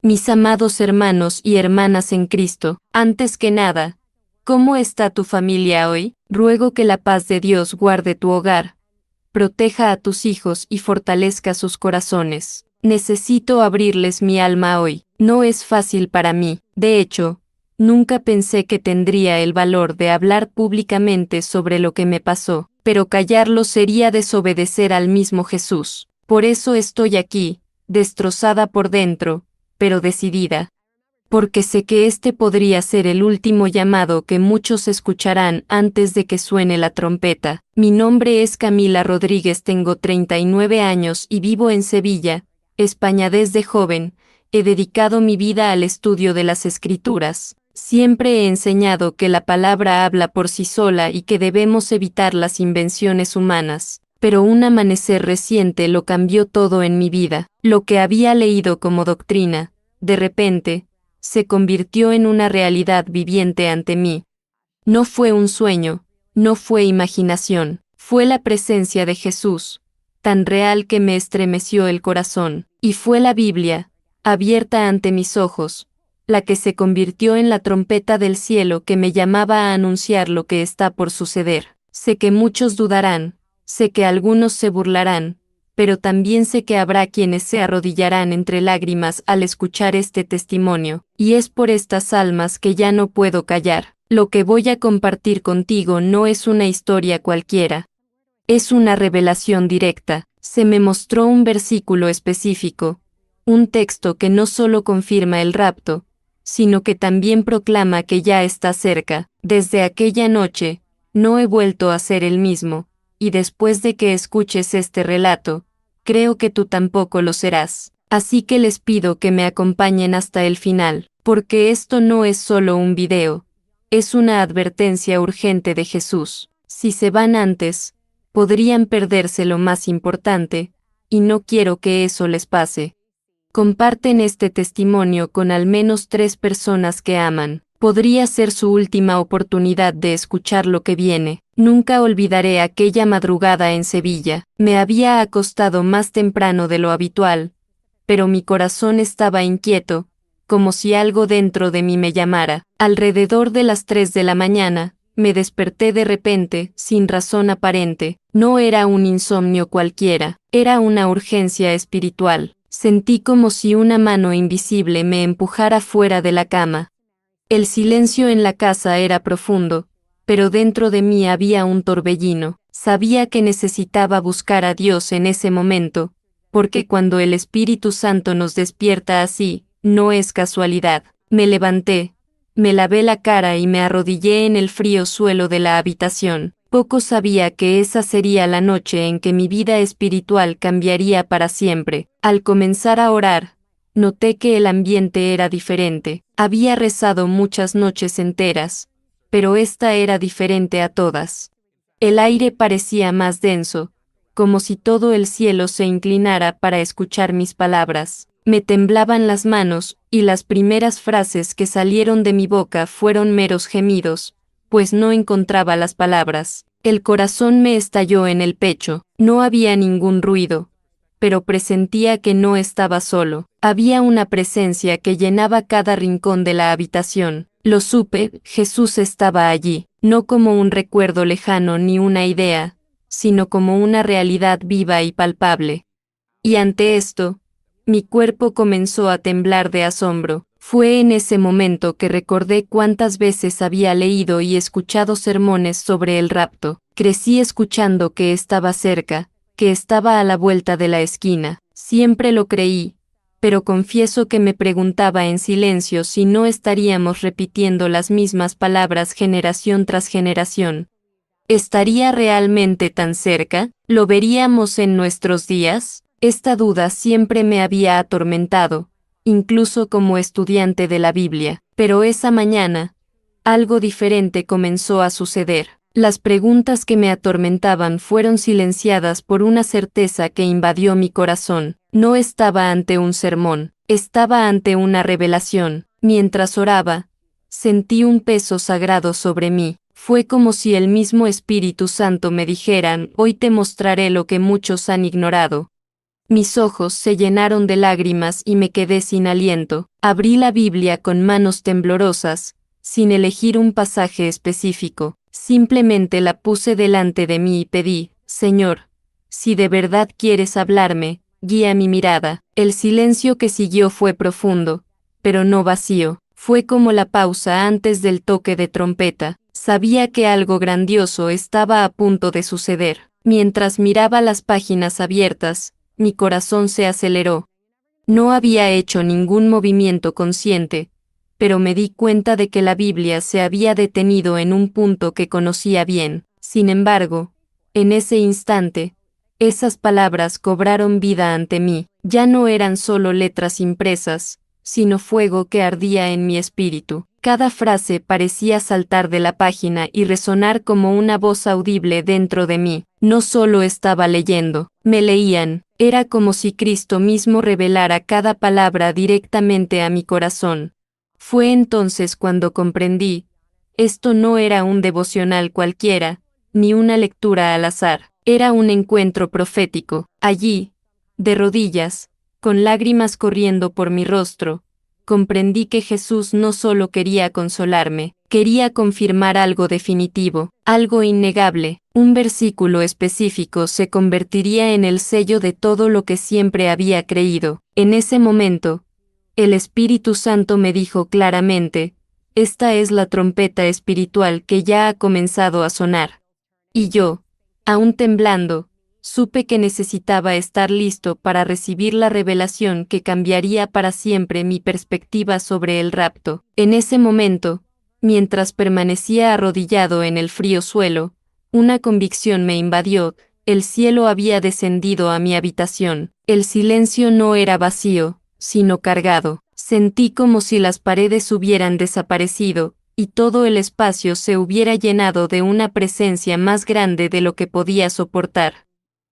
Mis amados hermanos y hermanas en Cristo, antes que nada, ¿cómo está tu familia hoy? Ruego que la paz de Dios guarde tu hogar, proteja a tus hijos y fortalezca sus corazones. Necesito abrirles mi alma hoy. No es fácil para mí. De hecho, nunca pensé que tendría el valor de hablar públicamente sobre lo que me pasó, pero callarlo sería desobedecer al mismo Jesús. Por eso estoy aquí, destrozada por dentro, pero decidida. Porque sé que este podría ser el último llamado que muchos escucharán antes de que suene la trompeta. Mi nombre es Camila Rodríguez, tengo 39 años y vivo en Sevilla, España desde joven. He dedicado mi vida al estudio de las Escrituras. Siempre he enseñado que la palabra habla por sí sola y que debemos evitar las invenciones humanas. Pero un amanecer reciente lo cambió todo en mi vida. Lo que había leído como doctrina, de repente, se convirtió en una realidad viviente ante mí. No fue un sueño, no fue imaginación, fue la presencia de Jesús, tan real que me estremeció el corazón, y fue la Biblia, abierta ante mis ojos, la que se convirtió en la trompeta del cielo que me llamaba a anunciar lo que está por suceder. Sé que muchos dudarán, sé que algunos se burlarán, pero también sé que habrá quienes se arrodillarán entre lágrimas al escuchar este testimonio, y es por estas almas que ya no puedo callar. Lo que voy a compartir contigo no es una historia cualquiera. Es una revelación directa. Se me mostró un versículo específico, un texto que no solo confirma el rapto, sino que también proclama que ya está cerca. Desde aquella noche, no he vuelto a ser el mismo, y después de que escuches este relato, creo que tú tampoco lo serás. Así que les pido que me acompañen hasta el final, porque esto no es solo un video, es una advertencia urgente de Jesús. Si se van antes, podrían perderse lo más importante, y no quiero que eso les pase. Comparten este testimonio con al menos 3 personas que aman. Podría ser su última oportunidad de escuchar lo que viene. Nunca olvidaré aquella madrugada en Sevilla. Me había acostado más temprano de lo habitual, pero mi corazón estaba inquieto, como si algo dentro de mí me llamara. Alrededor de las 3 de la mañana, me desperté de repente, sin razón aparente. No era un insomnio cualquiera, era una urgencia espiritual. Sentí como si una mano invisible me empujara fuera de la cama. El silencio en la casa era profundo, pero dentro de mí había un torbellino. Sabía que necesitaba buscar a Dios en ese momento, porque cuando el Espíritu Santo nos despierta así, no es casualidad. Me levanté, me lavé la cara y me arrodillé en el frío suelo de la habitación. Poco sabía que esa sería la noche en que mi vida espiritual cambiaría para siempre. Al comenzar a orar, noté que el ambiente era diferente. Había rezado muchas noches enteras, pero esta era diferente a todas. El aire parecía más denso, como si todo el cielo se inclinara para escuchar mis palabras. Me temblaban las manos, y las primeras frases que salieron de mi boca fueron meros gemidos, pues no encontraba las palabras. El corazón me estalló en el pecho. No había ningún ruido, pero presentía que no estaba solo. Había una presencia que llenaba cada rincón de la habitación. Lo supe, Jesús estaba allí, no como un recuerdo lejano ni una idea, sino como una realidad viva y palpable. Y ante esto, mi cuerpo comenzó a temblar de asombro. Fue en ese momento que recordé cuántas veces había leído y escuchado sermones sobre el rapto. Crecí escuchando que estaba cerca, que estaba a la vuelta de la esquina. Siempre lo creí, pero confieso que me preguntaba en silencio si no estaríamos repitiendo las mismas palabras generación tras generación. ¿Estaría realmente tan cerca? ¿Lo veríamos en nuestros días? Esta duda siempre me había atormentado, incluso como estudiante de la Biblia. Pero esa mañana, algo diferente comenzó a suceder. Las preguntas que me atormentaban fueron silenciadas por una certeza que invadió mi corazón. No estaba ante un sermón, estaba ante una revelación. Mientras oraba, sentí un peso sagrado sobre mí. Fue como si el mismo Espíritu Santo me dijera: hoy te mostraré lo que muchos han ignorado. Mis ojos se llenaron de lágrimas y me quedé sin aliento. Abrí la Biblia con manos temblorosas, sin elegir un pasaje específico. Simplemente la puse delante de mí y pedí, Señor, si de verdad quieres hablarme, guía mi mirada. El silencio que siguió fue profundo, pero no vacío. Fue como la pausa antes del toque de trompeta. Sabía que algo grandioso estaba a punto de suceder. Mientras miraba las páginas abiertas, mi corazón se aceleró. No había hecho ningún movimiento consciente, pero me di cuenta de que la Biblia se había detenido en un punto que conocía bien. Sin embargo, en ese instante, esas palabras cobraron vida ante mí. Ya no eran solo letras impresas, sino fuego que ardía en mi espíritu. Cada frase parecía saltar de la página y resonar como una voz audible dentro de mí. No solo estaba leyendo, me leían. Era como si Cristo mismo revelara cada palabra directamente a mi corazón. Fue entonces cuando comprendí, esto no era un devocional cualquiera, ni una lectura al azar, era un encuentro profético. Allí, de rodillas, con lágrimas corriendo por mi rostro, comprendí que Jesús no solo quería consolarme, quería confirmar algo definitivo, algo innegable. Un versículo específico se convertiría en el sello de todo lo que siempre había creído. En ese momento, el Espíritu Santo me dijo claramente, esta es la trompeta espiritual que ya ha comenzado a sonar. Y yo, aún temblando, supe que necesitaba estar listo para recibir la revelación que cambiaría para siempre mi perspectiva sobre el rapto. En ese momento, mientras permanecía arrodillado en el frío suelo, una convicción me invadió, el cielo había descendido a mi habitación. El silencio no era vacío, sino cargado. Sentí como si las paredes hubieran desaparecido, y todo el espacio se hubiera llenado de una presencia más grande de lo que podía soportar.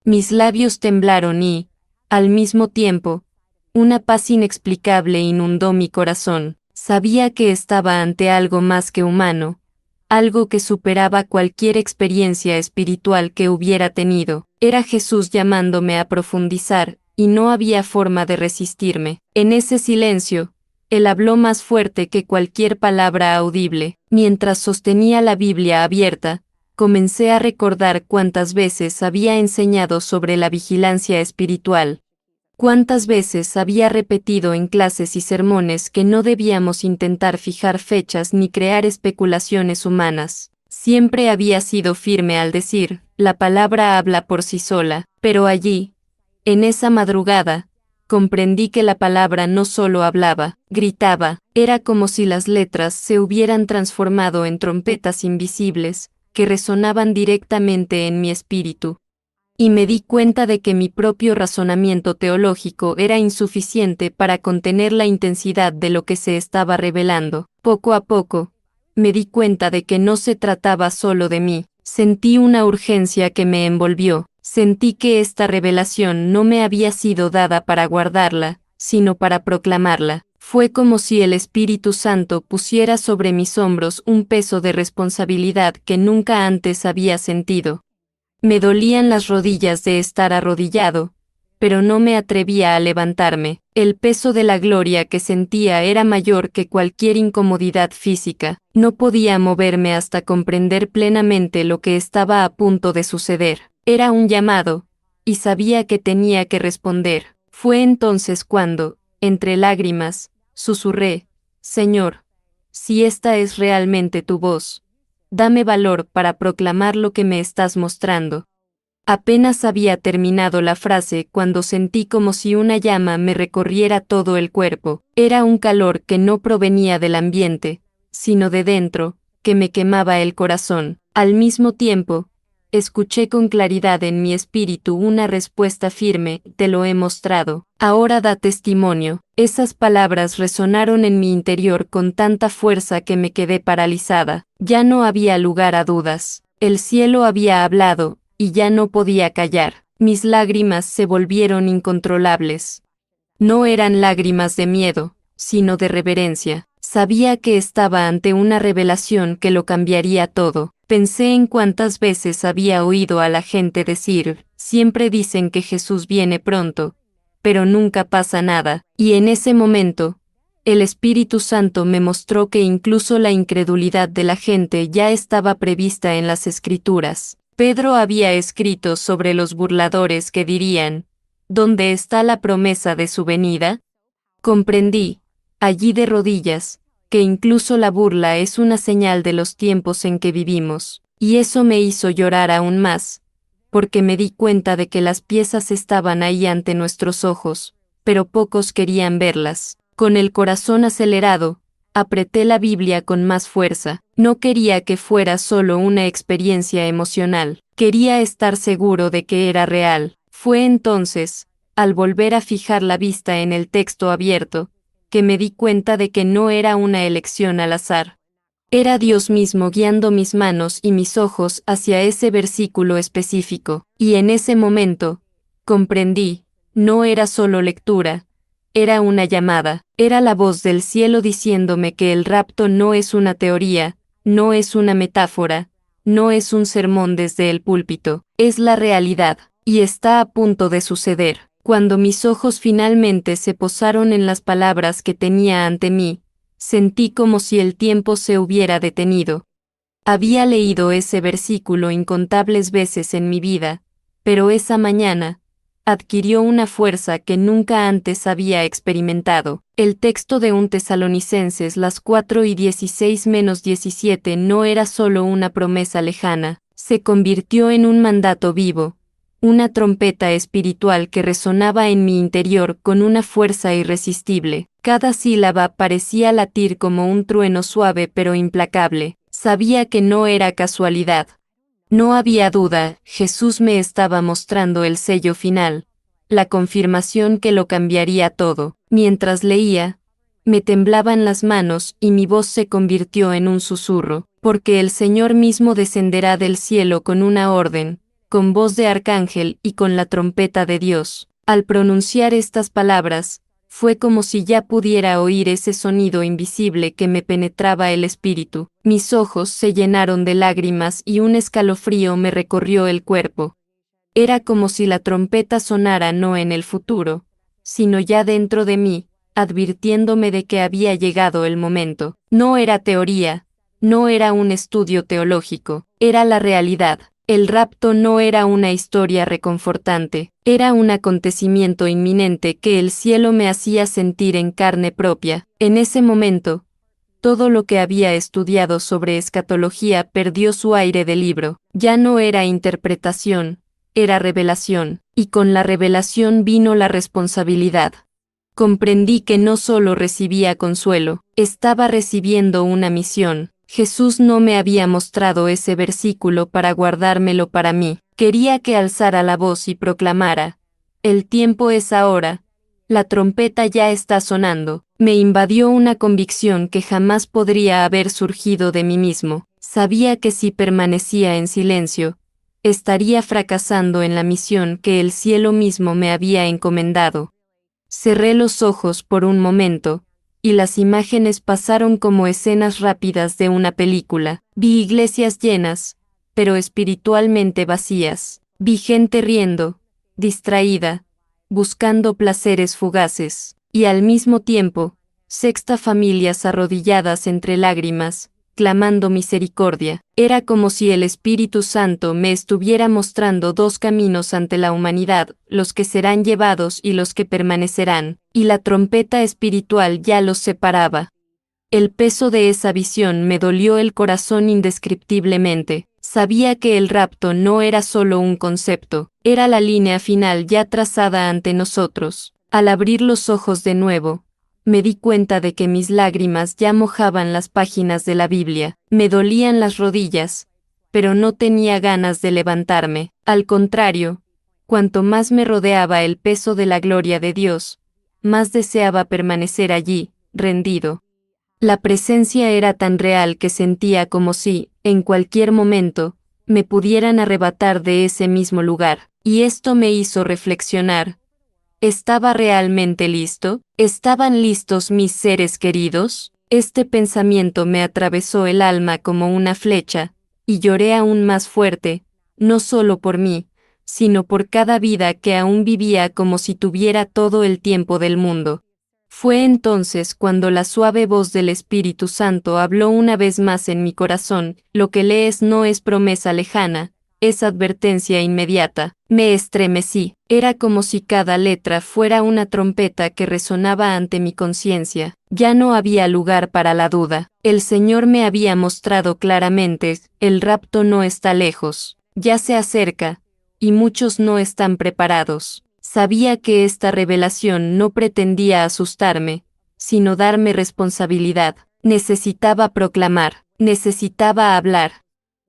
Mis labios temblaron y, al mismo tiempo, una paz inexplicable inundó mi corazón. Sabía que estaba ante algo más que humano, algo que superaba cualquier experiencia espiritual que hubiera tenido. Era Jesús llamándome a profundizar, y no había forma de resistirme. En ese silencio, Él habló más fuerte que cualquier palabra audible. Mientras sostenía la Biblia abierta, comencé a recordar cuántas veces había enseñado sobre la vigilancia espiritual. Cuántas veces había repetido en clases y sermones que no debíamos intentar fijar fechas ni crear especulaciones humanas. Siempre había sido firme al decir, la palabra habla por sí sola, pero allí, en esa madrugada, comprendí que la palabra no solo hablaba, gritaba, era como si las letras se hubieran transformado en trompetas invisibles, que resonaban directamente en mi espíritu. Y me di cuenta de que mi propio razonamiento teológico era insuficiente para contener la intensidad de lo que se estaba revelando. Poco a poco, me di cuenta de que no se trataba solo de mí. Sentí una urgencia que me envolvió. Sentí que esta revelación no me había sido dada para guardarla, sino para proclamarla. Fue como si el Espíritu Santo pusiera sobre mis hombros un peso de responsabilidad que nunca antes había sentido. Me dolían las rodillas de estar arrodillado, pero no me atrevía a levantarme. El peso de la gloria que sentía era mayor que cualquier incomodidad física. No podía moverme hasta comprender plenamente lo que estaba a punto de suceder. Era un llamado, y sabía que tenía que responder. Fue entonces cuando, entre lágrimas, susurré, Señor, si esta es realmente tu voz, dame valor para proclamar lo que me estás mostrando. Apenas había terminado la frase cuando sentí como si una llama me recorriera todo el cuerpo. Era un calor que no provenía del ambiente, sino de dentro, que me quemaba el corazón. Al mismo tiempo, escuché con claridad en mi espíritu una respuesta firme, te lo he mostrado, ahora da testimonio. Esas palabras resonaron en mi interior con tanta fuerza que me quedé paralizada. Ya no había lugar a dudas. El cielo había hablado, y ya no podía callar. Mis lágrimas se volvieron incontrolables. No eran lágrimas de miedo, sino de reverencia. Sabía que estaba ante una revelación que lo cambiaría todo. Pensé en cuántas veces había oído a la gente decir, siempre dicen que Jesús viene pronto, pero nunca pasa nada, y en ese momento, el Espíritu Santo me mostró que incluso la incredulidad de la gente ya estaba prevista en las Escrituras. Pedro había escrito sobre los burladores que dirían, ¿dónde está la promesa de su venida? Comprendí, allí de rodillas, que incluso la burla es una señal de los tiempos en que vivimos, y eso me hizo llorar aún más, porque me di cuenta de que las piezas estaban ahí ante nuestros ojos, pero pocos querían verlas. Con el corazón acelerado, apreté la Biblia con más fuerza. No quería que fuera solo una experiencia emocional, quería estar seguro de que era real. Fue entonces, al volver a fijar la vista en el texto abierto, que me di cuenta de que no era una elección al azar. Era Dios mismo guiando mis manos y mis ojos hacia ese versículo específico, y en ese momento, comprendí, no era solo lectura, era una llamada, era la voz del cielo diciéndome que el rapto no es una teoría, no es una metáfora, no es un sermón desde el púlpito, es la realidad, y está a punto de suceder. Cuando mis ojos finalmente se posaron en las palabras que tenía ante mí, sentí como si el tiempo se hubiera detenido. Había leído ese versículo incontables veces en mi vida, pero esa mañana, adquirió una fuerza que nunca antes había experimentado. El texto de 1 Tesalonicenses las 4:16-17 no era solo una promesa lejana, se convirtió en un mandato vivo, una trompeta espiritual que resonaba en mi interior con una fuerza irresistible. Cada sílaba parecía latir como un trueno suave pero implacable. Sabía que no era casualidad. No había duda, Jesús me estaba mostrando el sello final, la confirmación que lo cambiaría todo. Mientras leía, me temblaban las manos y mi voz se convirtió en un susurro, porque el Señor mismo descenderá del cielo con una orden, con voz de arcángel y con la trompeta de Dios. Al pronunciar estas palabras, fue como si ya pudiera oír ese sonido invisible que me penetraba el espíritu. Mis ojos se llenaron de lágrimas y un escalofrío me recorrió el cuerpo. Era como si la trompeta sonara no en el futuro, sino ya dentro de mí, advirtiéndome de que había llegado el momento. No era teoría, no era un estudio teológico, era la realidad. El rapto no era una historia reconfortante, era un acontecimiento inminente que el cielo me hacía sentir en carne propia. En ese momento, todo lo que había estudiado sobre escatología perdió su aire de libro. Ya no era interpretación, era revelación, y con la revelación vino la responsabilidad. Comprendí que no solo recibía consuelo, estaba recibiendo una misión. Jesús no me había mostrado ese versículo para guardármelo para mí. Quería que alzara la voz y proclamara: el tiempo es ahora, la trompeta ya está sonando. Me invadió una convicción que jamás podría haber surgido de mí mismo. Sabía que si permanecía en silencio, estaría fracasando en la misión que el cielo mismo me había encomendado. Cerré los ojos por un momento, y las imágenes pasaron como escenas rápidas de una película. Vi iglesias llenas, pero espiritualmente vacías. Vi gente riendo, distraída, buscando placeres fugaces, y al mismo tiempo, sexta familias arrodilladas entre lágrimas, clamando misericordia. Era como si el Espíritu Santo me estuviera mostrando dos caminos ante la humanidad, los que serán llevados y los que permanecerán, y la trompeta espiritual ya los separaba. El peso de esa visión me dolió el corazón indescriptiblemente. Sabía que el rapto no era solo un concepto, era la línea final ya trazada ante nosotros. Al abrir los ojos de nuevo, me di cuenta de que mis lágrimas ya mojaban las páginas de la Biblia. Me dolían las rodillas, pero no tenía ganas de levantarme. Al contrario, cuanto más me rodeaba el peso de la gloria de Dios, más deseaba permanecer allí, rendido. La presencia era tan real que sentía como si, en cualquier momento, me pudieran arrebatar de ese mismo lugar, y esto me hizo reflexionar. ¿Estaba realmente listo? ¿Estaban listos mis seres queridos? Este pensamiento me atravesó el alma como una flecha, y lloré aún más fuerte, no solo por mí, sino por cada vida que aún vivía como si tuviera todo el tiempo del mundo. Fue entonces cuando la suave voz del Espíritu Santo habló una vez más en mi corazón: lo que lees no es promesa lejana, es advertencia inmediata. Me estremecí, era como si cada letra fuera una trompeta que resonaba ante mi conciencia. Ya no había lugar para la duda. El Señor me había mostrado claramente: el rapto no está lejos, ya se acerca, y muchos no están preparados. Sabía que esta revelación no pretendía asustarme, sino darme responsabilidad. Necesitaba proclamar, necesitaba hablar,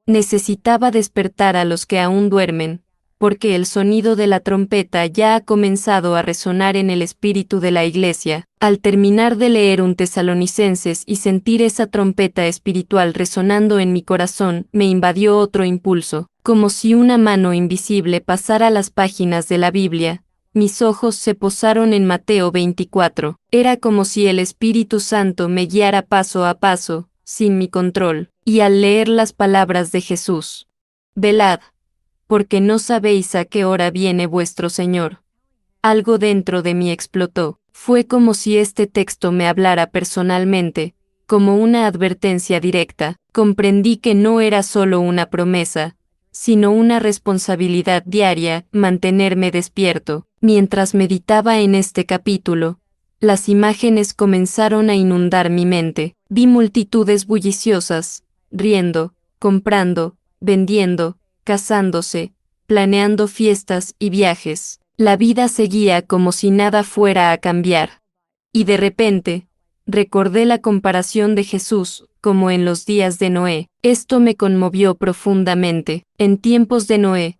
necesitaba despertar a los que aún duermen, porque el sonido de la trompeta ya ha comenzado a resonar en el espíritu de la iglesia. Al terminar de leer un Tesalonicenses y sentir esa trompeta espiritual resonando en mi corazón, me invadió otro impulso, como si una mano invisible pasara las páginas de la Biblia. Mis ojos se posaron en Mateo 24. Era como si el Espíritu Santo me guiara paso a paso, sin mi control, y al leer las palabras de Jesús: velad, porque no sabéis a qué hora viene vuestro Señor. Algo dentro de mí explotó. Fue como si este texto me hablara personalmente, como una advertencia directa. Comprendí que no era solo una promesa, sino una responsabilidad diaria: mantenerme despierto. Mientras meditaba en este capítulo, las imágenes comenzaron a inundar mi mente. Vi multitudes bulliciosas, riendo, comprando, vendiendo, casándose, planeando fiestas y viajes. La vida seguía como si nada fuera a cambiar. Y de repente, recordé la comparación de Jesús, como en los días de Noé. Esto me conmovió profundamente. En tiempos de Noé,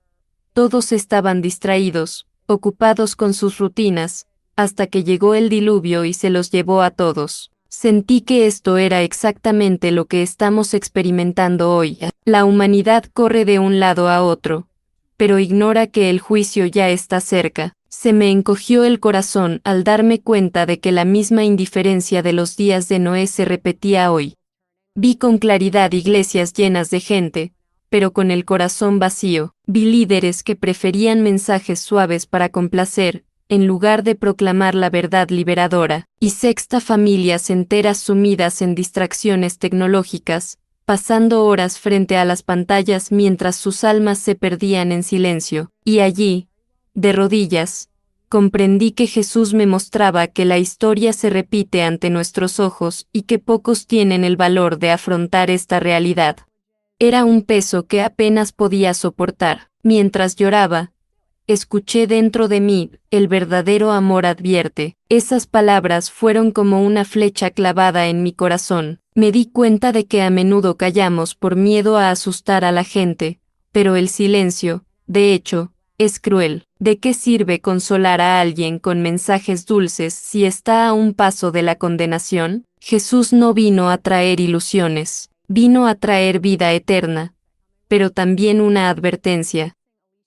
todos estaban distraídos, ocupados con sus rutinas, hasta que llegó el diluvio y se los llevó a todos. Sentí que esto era exactamente lo que estamos experimentando hoy. La humanidad corre de un lado a otro, pero ignora que el juicio ya está cerca. Se me encogió el corazón al darme cuenta de que la misma indiferencia de los días de Noé se repetía hoy. Vi con claridad iglesias llenas de gente, pero con el corazón vacío. Vi líderes que preferían mensajes suaves para complacer, en lugar de proclamar la verdad liberadora, y familias enteras sumidas en distracciones tecnológicas, pasando horas frente a las pantallas mientras sus almas se perdían en silencio. Y allí, de rodillas, comprendí que Jesús me mostraba que la historia se repite ante nuestros ojos y que pocos tienen el valor de afrontar esta realidad. Era un peso que apenas podía soportar. Mientras lloraba, escuché dentro de mí: el verdadero amor advierte. Esas palabras fueron como una flecha clavada en mi corazón. Me di cuenta de que a menudo callamos por miedo a asustar a la gente, pero el silencio, de hecho, es cruel. ¿De qué sirve consolar a alguien con mensajes dulces si está a un paso de la condenación? Jesús no vino a traer ilusiones, vino a traer vida eterna, pero también una advertencia.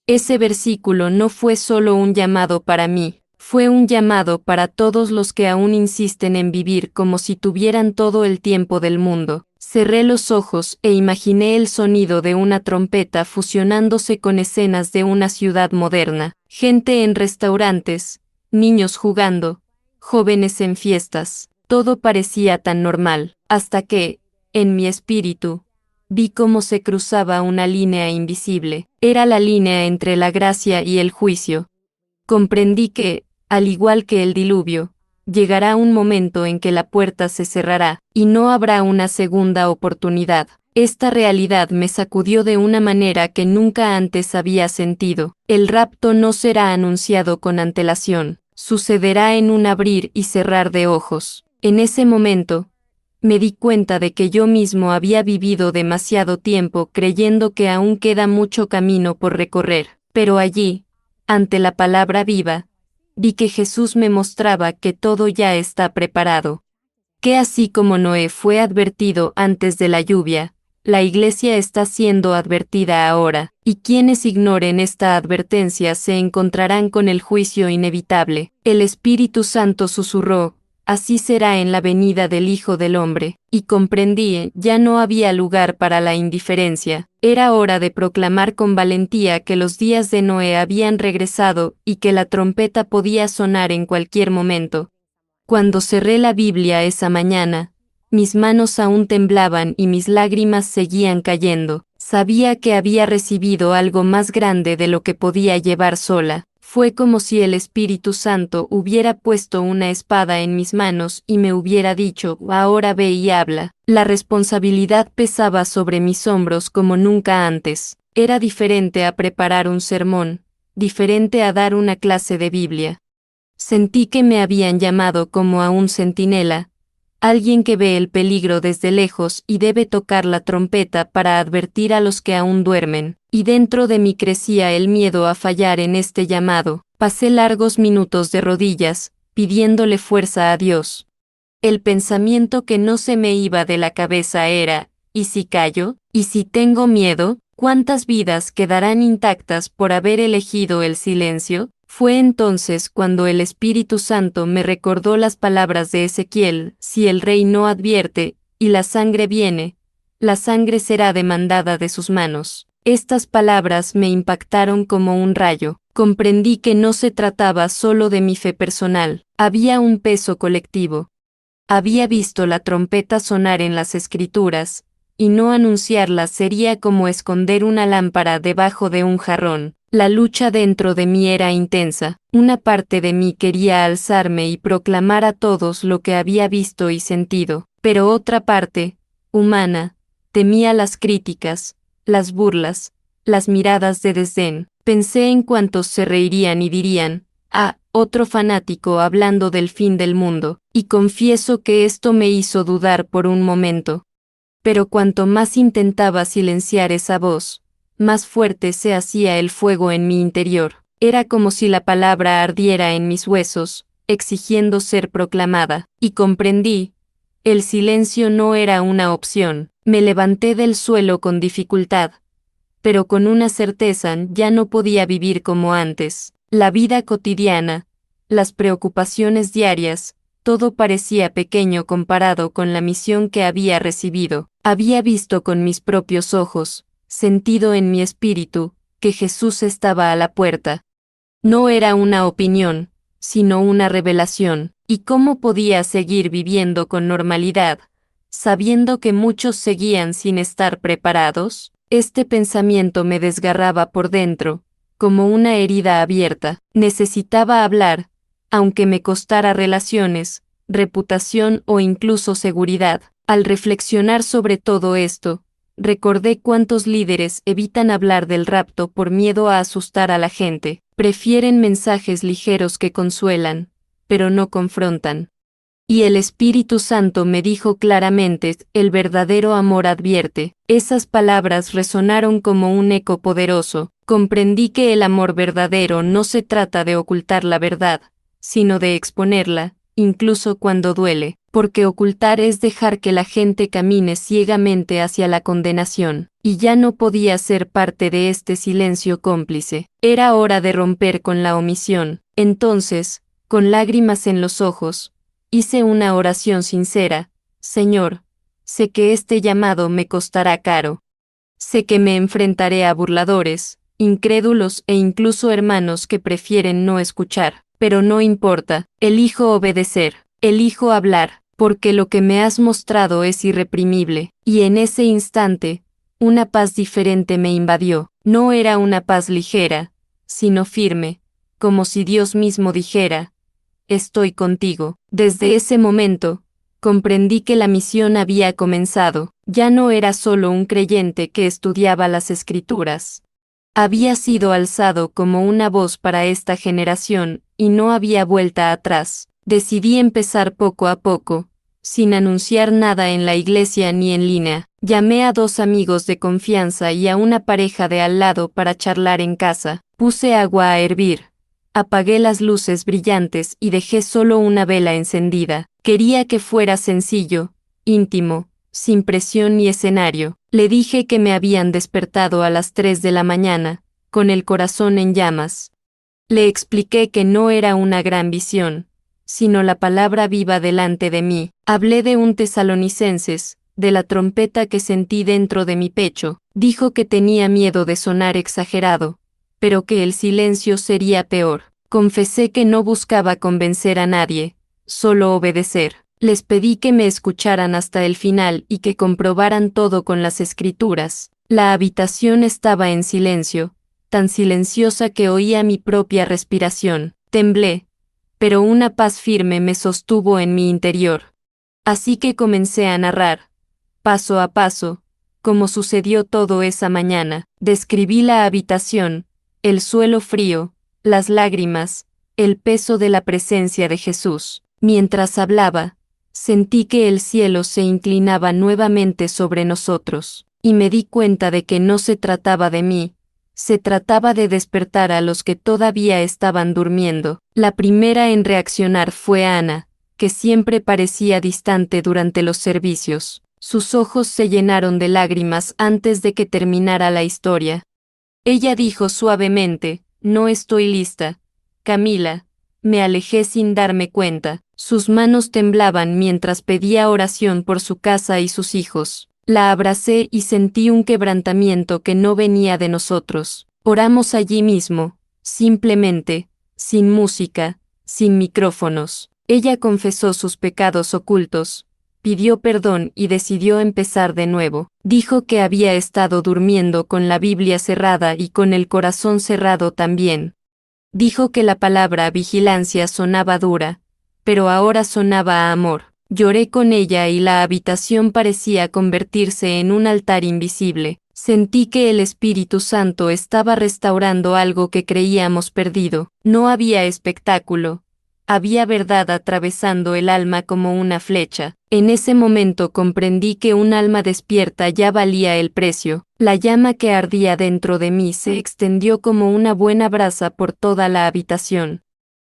Ese versículo no fue solo un llamado para mí, fue un llamado para todos los que aún insisten en vivir como si tuvieran todo el tiempo del mundo. Cerré los ojos e imaginé el sonido de una trompeta fusionándose con escenas de una ciudad moderna, gente en restaurantes, niños jugando, jóvenes en fiestas. Todo parecía tan normal, hasta que, en mi espíritu, vi cómo se cruzaba una línea invisible. Era la línea entre la gracia y el juicio. Comprendí que, al igual que el diluvio, llegará un momento en que la puerta se cerrará, y no habrá una segunda oportunidad. Esta realidad me sacudió de una manera que nunca antes había sentido. El rapto no será anunciado con antelación, sucederá en un abrir y cerrar de ojos. En ese momento, me di cuenta de que yo mismo había vivido demasiado tiempo creyendo que aún queda mucho camino por recorrer, pero allí, ante la palabra viva, vi que Jesús me mostraba que todo ya está preparado. Que así como Noé fue advertido antes de la lluvia, la Iglesia está siendo advertida ahora, y quienes ignoren esta advertencia se encontrarán con el juicio inevitable. El Espíritu Santo susurró: así será en la venida del Hijo del Hombre. Y comprendí, ya no había lugar para la indiferencia, era hora de proclamar con valentía que los días de Noé habían regresado y que la trompeta podía sonar en cualquier momento. Cuando cerré la Biblia esa mañana, mis manos aún temblaban y mis lágrimas seguían cayendo. Sabía que había recibido algo más grande de lo que podía llevar sola. Fue como si el Espíritu Santo hubiera puesto una espada en mis manos y me hubiera dicho, ahora ve y habla. La responsabilidad pesaba sobre mis hombros como nunca antes. Era diferente a preparar un sermón, diferente a dar una clase de Biblia. Sentí que me habían llamado como a un centinela, alguien que ve el peligro desde lejos y debe tocar la trompeta para advertir a los que aún duermen, y dentro de mí crecía el miedo a fallar en este llamado. Pasé largos minutos de rodillas, pidiéndole fuerza a Dios. El pensamiento que no se me iba de la cabeza era, ¿y si callo? ¿Y si tengo miedo? ¿Cuántas vidas quedarán intactas por haber elegido el silencio? Fue entonces cuando el Espíritu Santo me recordó las palabras de Ezequiel: si el rey no advierte, y la sangre viene, la sangre será demandada de sus manos. Estas palabras me impactaron como un rayo. Comprendí que no se trataba solo de mi fe personal, había un peso colectivo. Había visto la trompeta sonar en las Escrituras, y no anunciarla sería como esconder una lámpara debajo de un jarrón. La lucha dentro de mí era intensa, una parte de mí quería alzarme y proclamar a todos lo que había visto y sentido, pero otra parte, humana, temía las críticas, las burlas, las miradas de desdén. Pensé en cuántos se reirían y dirían, otro fanático hablando del fin del mundo, y confieso que esto me hizo dudar por un momento. Pero cuanto más intentaba silenciar esa voz, más fuerte se hacía el fuego en mi interior. Era como si la palabra ardiera en mis huesos, exigiendo ser proclamada, y comprendí. El silencio no era una opción. Me levanté del suelo con dificultad, pero con una certeza: ya no podía vivir como antes. La vida cotidiana, las preocupaciones diarias, todo parecía pequeño comparado con la misión que había recibido. Había visto con mis propios ojos, sentido en mi espíritu, que Jesús estaba a la puerta. No era una opinión, sino una revelación. ¿Y cómo podía seguir viviendo con normalidad, sabiendo que muchos seguían sin estar preparados? Este pensamiento me desgarraba por dentro, como una herida abierta. Necesitaba hablar, aunque me costara relaciones, reputación o incluso seguridad. Al reflexionar sobre todo esto, recordé cuántos líderes evitan hablar del rapto por miedo a asustar a la gente. Prefieren mensajes ligeros que consuelan, pero no confrontan. Y el Espíritu Santo me dijo claramente: el verdadero amor advierte. Esas palabras resonaron como un eco poderoso. Comprendí que el amor verdadero no se trata de ocultar la verdad, sino de exponerla, incluso cuando duele, porque ocultar es dejar que la gente camine ciegamente hacia la condenación, y ya no podía ser parte de este silencio cómplice. Era hora de romper con la omisión. Entonces, con lágrimas en los ojos, hice una oración sincera: Señor, sé que este llamado me costará caro. Sé que me enfrentaré a burladores, incrédulos e incluso hermanos que prefieren no escuchar, pero no importa, elijo obedecer, elijo hablar, porque lo que me has mostrado es irreprimible. Y en ese instante, una paz diferente me invadió. No era una paz ligera, sino firme, como si Dios mismo dijera: estoy contigo. Desde ese momento, comprendí que la misión había comenzado. Ya no era solo un creyente que estudiaba las Escrituras. Había sido alzado como una voz para esta generación, y no había vuelta atrás. Decidí empezar poco a poco, sin anunciar nada en la iglesia ni en línea. Llamé a 2 amigos de confianza y a una pareja de al lado para charlar en casa. Puse agua a hervir. Apagué las luces brillantes y dejé solo una vela encendida. Quería que fuera sencillo, íntimo, sin presión ni escenario. Le dije que me habían despertado a las 3 de la mañana, con el corazón en llamas. Le expliqué que no era una gran visión, sino la palabra viva delante de mí. Hablé de un Tesalonicenses, de la trompeta que sentí dentro de mi pecho. Dijo que tenía miedo de sonar exagerado, pero que el silencio sería peor. Confesé que no buscaba convencer a nadie, solo obedecer. Les pedí que me escucharan hasta el final y que comprobaran todo con las escrituras. La habitación estaba en silencio, tan silenciosa que oía mi propia respiración. Temblé, pero una paz firme me sostuvo en mi interior. Así que comencé a narrar, paso a paso, como sucedió todo esa mañana. Describí la habitación, el suelo frío, las lágrimas, el peso de la presencia de Jesús. Mientras hablaba, sentí que el cielo se inclinaba nuevamente sobre nosotros, y me di cuenta de que no se trataba de mí, se trataba de despertar a los que todavía estaban durmiendo. La primera en reaccionar fue Ana, que siempre parecía distante durante los servicios. Sus ojos se llenaron de lágrimas antes de que terminara la historia. Ella dijo suavemente, «No estoy lista, Camila». Me alejé sin darme cuenta. Sus manos temblaban mientras pedía oración por su casa y sus hijos. La abracé y sentí un quebrantamiento que no venía de nosotros. Oramos allí mismo, simplemente, sin música, sin micrófonos. Ella confesó sus pecados ocultos, pidió perdón y decidió empezar de nuevo. Dijo que había estado durmiendo con la Biblia cerrada y con el corazón cerrado también. Dijo que la palabra vigilancia sonaba dura, pero ahora sonaba a amor. Lloré con ella y la habitación parecía convertirse en un altar invisible. Sentí que el Espíritu Santo estaba restaurando algo que creíamos perdido. No había espectáculo. Había verdad atravesando el alma como una flecha. En ese momento comprendí que un alma despierta ya valía el precio. La llama que ardía dentro de mí se extendió como una buena brasa por toda la habitación.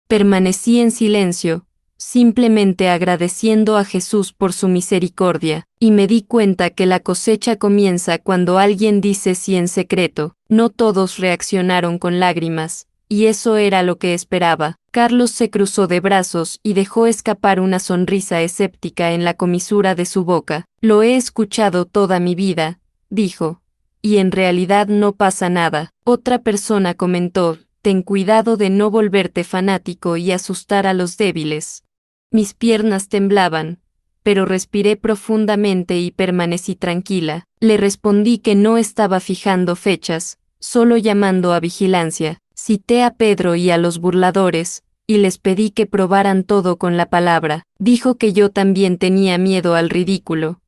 Permanecí en silencio, simplemente agradeciendo a Jesús por su misericordia, y me di cuenta que la cosecha comienza cuando alguien dice sí en secreto. No todos reaccionaron con lágrimas, y eso era lo que esperaba. Carlos se cruzó de brazos y dejó escapar una sonrisa escéptica en la comisura de su boca. «Lo he escuchado toda mi vida», dijo, «y en realidad no pasa nada». Otra persona comentó, «Ten cuidado de no volverte fanático y asustar a los débiles». Mis piernas temblaban, pero respiré profundamente y permanecí tranquila. Le respondí que no estaba fijando fechas, solo llamando a vigilancia. Cité a Pedro y a los burladores, y les pedí que probaran todo con la palabra. Dijo que yo también tenía miedo al ridículo,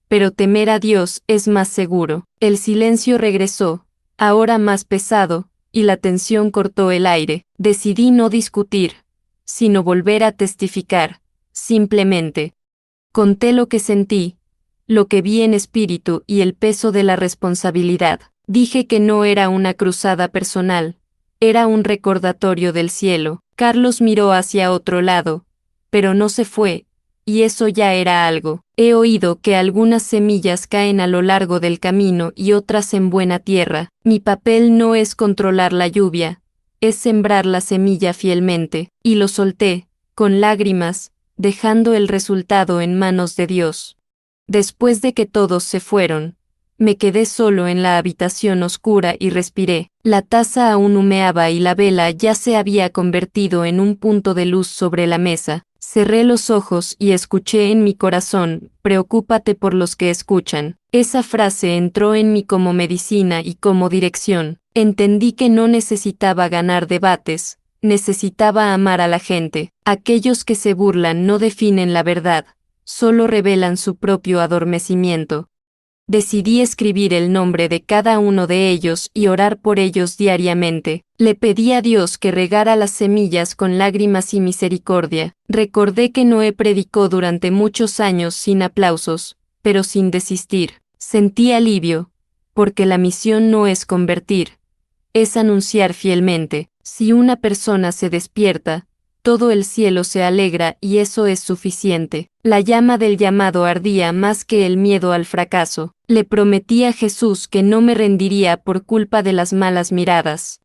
pero temer a Dios es más seguro. El silencio regresó, ahora más pesado, y la tensión cortó el aire. Decidí no discutir, sino volver a testificar, simplemente. Conté lo que sentí, lo que vi en espíritu y el peso de la responsabilidad. Dije que no era una cruzada personal, era un recordatorio del cielo. Carlos miró hacia otro lado, pero no se fue, y eso ya era algo. He oído que algunas semillas caen a lo largo del camino y otras en buena tierra. Mi papel no es controlar la lluvia, es sembrar la semilla fielmente, y lo solté, con lágrimas, dejando el resultado en manos de Dios. Después de que todos se fueron, me quedé solo en la habitación oscura y respiré. La taza aún humeaba y la vela ya se había convertido en un punto de luz sobre la mesa. Cerré los ojos y escuché en mi corazón, «Preocúpate por los que escuchan». Esa frase entró en mí como medicina y como dirección. Entendí que no necesitaba ganar debates, necesitaba amar a la gente. Aquellos que se burlan no definen la verdad, solo revelan su propio adormecimiento. Decidí escribir el nombre de cada uno de ellos y orar por ellos diariamente. Le pedí a Dios que regara las semillas con lágrimas y misericordia. Recordé que Noé predicó durante muchos años sin aplausos, pero sin desistir. Sentí alivio, porque la misión no es convertir, es anunciar fielmente. Si una persona se despierta, todo el cielo se alegra y eso es suficiente. La llama del llamado ardía más que el miedo al fracaso. Le prometí a Jesús que no me rendiría por culpa de las malas miradas.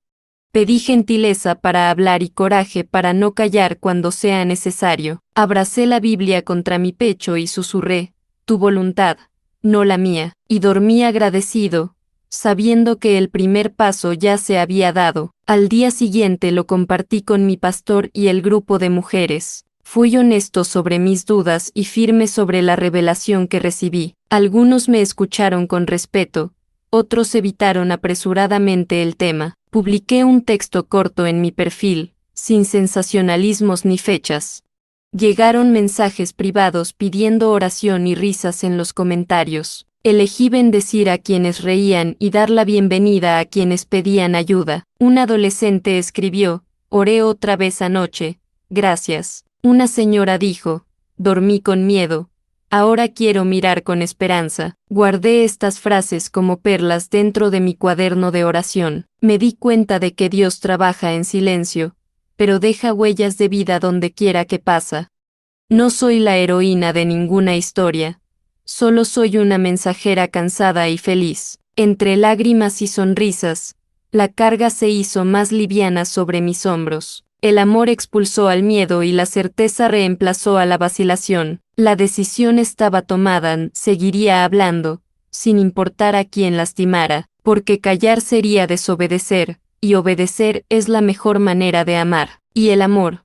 Pedí gentileza para hablar y coraje para no callar cuando sea necesario. Abracé la Biblia contra mi pecho y susurré, tu voluntad, no la mía, y dormí agradecido, sabiendo que el primer paso ya se había dado. Al día siguiente lo compartí con mi pastor y el grupo de mujeres. Fui honesto sobre mis dudas y firme sobre la revelación que recibí. Algunos me escucharon con respeto, otros evitaron apresuradamente el tema. Publiqué un texto corto en mi perfil, sin sensacionalismos ni fechas. Llegaron mensajes privados pidiendo oración y risas en los comentarios. Elegí bendecir a quienes reían y dar la bienvenida a quienes pedían ayuda. Un adolescente escribió, oré otra vez anoche, gracias. Una señora dijo, dormí con miedo, ahora quiero mirar con esperanza. Guardé estas frases como perlas dentro de mi cuaderno de oración. Me di cuenta de que Dios trabaja en silencio, pero deja huellas de vida donde quiera que pasa. No soy la heroína de ninguna historia, solo soy una mensajera cansada y feliz. Entre lágrimas y sonrisas, la carga se hizo más liviana sobre mis hombros. El amor expulsó al miedo y la certeza reemplazó a la vacilación. La decisión estaba tomada, seguiría hablando, sin importar a quién lastimara, porque callar sería desobedecer, y obedecer es la mejor manera de amar. Y el amor,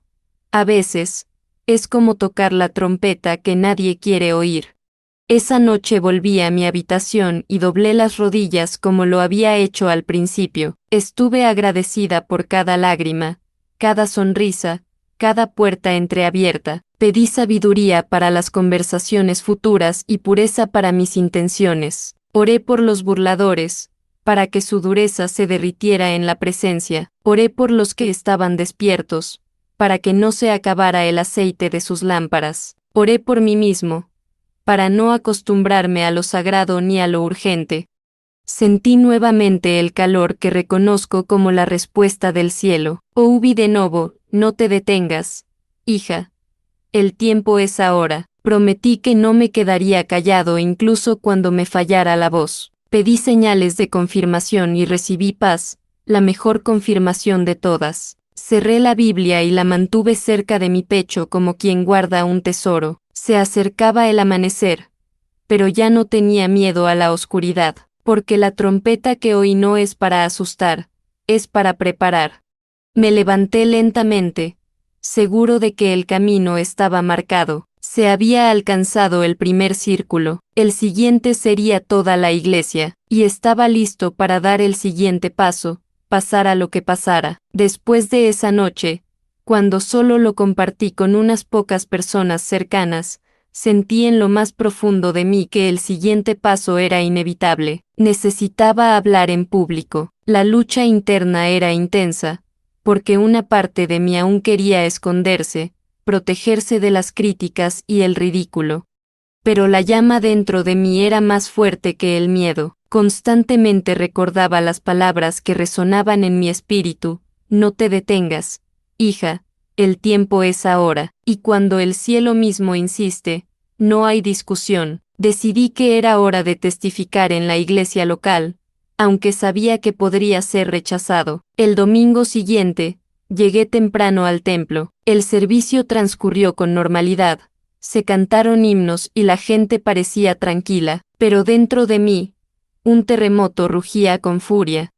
a veces, es como tocar la trompeta que nadie quiere oír. Esa noche volví a mi habitación y doblé las rodillas como lo había hecho al principio. Estuve agradecida por cada lágrima, cada sonrisa, cada puerta entreabierta. Pedí sabiduría para las conversaciones futuras y pureza para mis intenciones. Oré por los burladores, para que su dureza se derritiera en la presencia. Oré por los que estaban despiertos, para que no se acabara el aceite de sus lámparas. Oré por mí mismo, para no acostumbrarme a lo sagrado ni a lo urgente. Sentí nuevamente el calor que reconozco como la respuesta del cielo. Oh ubi de novo, no te detengas, hija. El tiempo es ahora. Prometí que no me quedaría callado incluso cuando me fallara la voz. Pedí señales de confirmación y recibí paz, la mejor confirmación de todas. Cerré la Biblia y la mantuve cerca de mi pecho como quien guarda un tesoro. Se acercaba el amanecer, pero ya no tenía miedo a la oscuridad, porque la trompeta que oí no es para asustar, es para preparar. Me levanté lentamente, seguro de que el camino estaba marcado. Se había alcanzado el primer círculo, el siguiente sería toda la iglesia, y estaba listo para dar el siguiente paso, pasara lo que pasara. Después de esa noche, cuando solo lo compartí con unas pocas personas cercanas, sentí en lo más profundo de mí que el siguiente paso era inevitable. Necesitaba hablar en público. La lucha interna era intensa, porque una parte de mí aún quería esconderse, protegerse de las críticas y el ridículo. Pero la llama dentro de mí era más fuerte que el miedo. Constantemente recordaba las palabras que resonaban en mi espíritu: no te detengas, hija, el tiempo es ahora. Y cuando el cielo mismo insiste, no hay discusión. Decidí que era hora de testificar en la iglesia local, aunque sabía que podría ser rechazado. El domingo siguiente, llegué temprano al templo. El servicio transcurrió con normalidad. Se cantaron himnos y la gente parecía tranquila, pero dentro de mí, un terremoto rugía con furia.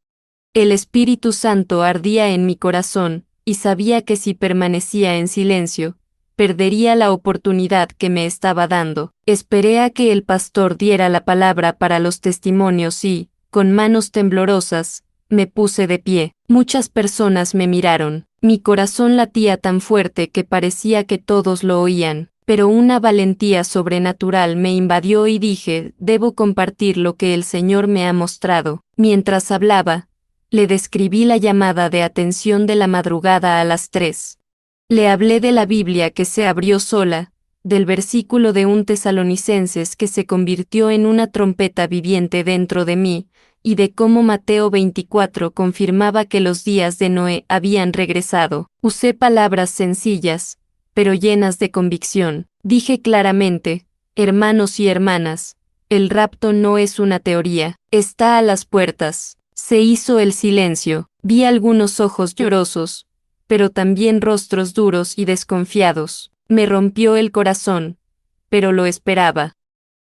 El Espíritu Santo ardía en mi corazón, y sabía que si permanecía en silencio, perdería la oportunidad que me estaba dando. Esperé a que el pastor diera la palabra para los testimonios y, con manos temblorosas, me puse de pie. Muchas personas me miraron. Mi corazón latía tan fuerte que parecía que todos lo oían, pero una valentía sobrenatural me invadió y dije, debo compartir lo que el Señor me ha mostrado. Mientras hablaba, le describí la llamada de atención de la madrugada a las 3. Le hablé de la Biblia que se abrió sola, del versículo de 1 Tesalonicenses que se convirtió en una trompeta viviente dentro de mí, y de cómo Mateo 24 confirmaba que los días de Noé habían regresado. Usé palabras sencillas, pero llenas de convicción. Dije claramente, hermanos y hermanas, el rapto no es una teoría, está a las puertas. Se hizo el silencio. Vi algunos ojos llorosos, pero también rostros duros y desconfiados. Me rompió el corazón, pero lo esperaba.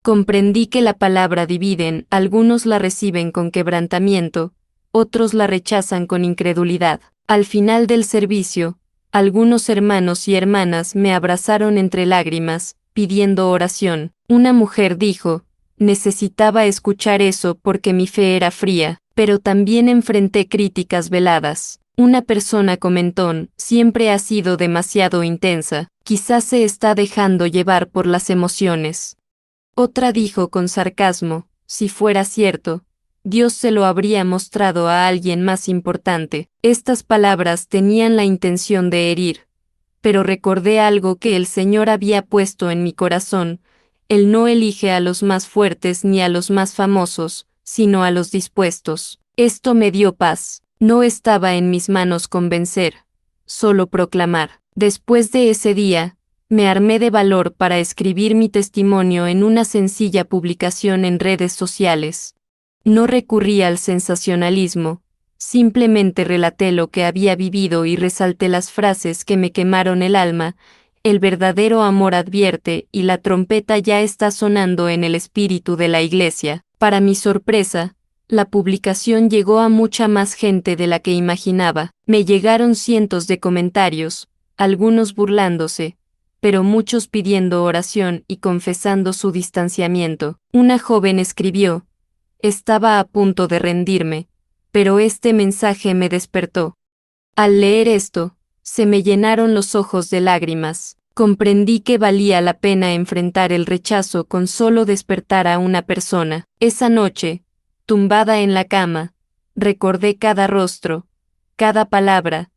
Comprendí que la palabra dividen, algunos la reciben con quebrantamiento, otros la rechazan con incredulidad. Al final del servicio, algunos hermanos y hermanas me abrazaron entre lágrimas, pidiendo oración. Una mujer dijo, necesitaba escuchar eso porque mi fe era fría, pero también enfrenté críticas veladas. Una persona comentó, siempre ha sido demasiado intensa, quizás se está dejando llevar por las emociones. Otra dijo con sarcasmo, si fuera cierto, Dios se lo habría mostrado a alguien más importante. Estas palabras tenían la intención de herir, pero recordé algo que el Señor había puesto en mi corazón. Él no elige a los más fuertes ni a los más famosos, sino a los dispuestos. Esto me dio paz. No estaba en mis manos convencer, solo proclamar. Después de ese día, me armé de valor para escribir mi testimonio en una sencilla publicación en redes sociales. No recurrí al sensacionalismo, simplemente relaté lo que había vivido y resalté las frases que me quemaron el alma. El verdadero amor advierte y la trompeta ya está sonando en el espíritu de la iglesia. Para mi sorpresa, la publicación llegó a mucha más gente de la que imaginaba. Me llegaron cientos de comentarios, algunos burlándose, pero muchos pidiendo oración y confesando su distanciamiento. Una joven escribió, estaba a punto de rendirme, pero este mensaje me despertó. Al leer esto, se me llenaron los ojos de lágrimas. Comprendí que valía la pena enfrentar el rechazo con solo despertar a una persona. Esa noche, tumbada en la cama, recordé cada rostro, cada palabra,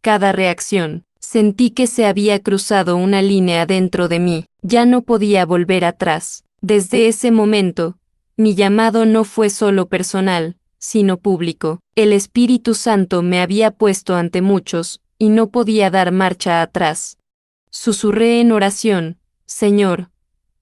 cada reacción. Sentí que se había cruzado una línea dentro de mí. Ya no podía volver atrás. Desde ese momento, mi llamado no fue solo personal, sino público. El Espíritu Santo me había puesto ante muchos, y no podía dar marcha atrás. Susurré en oración, Señor,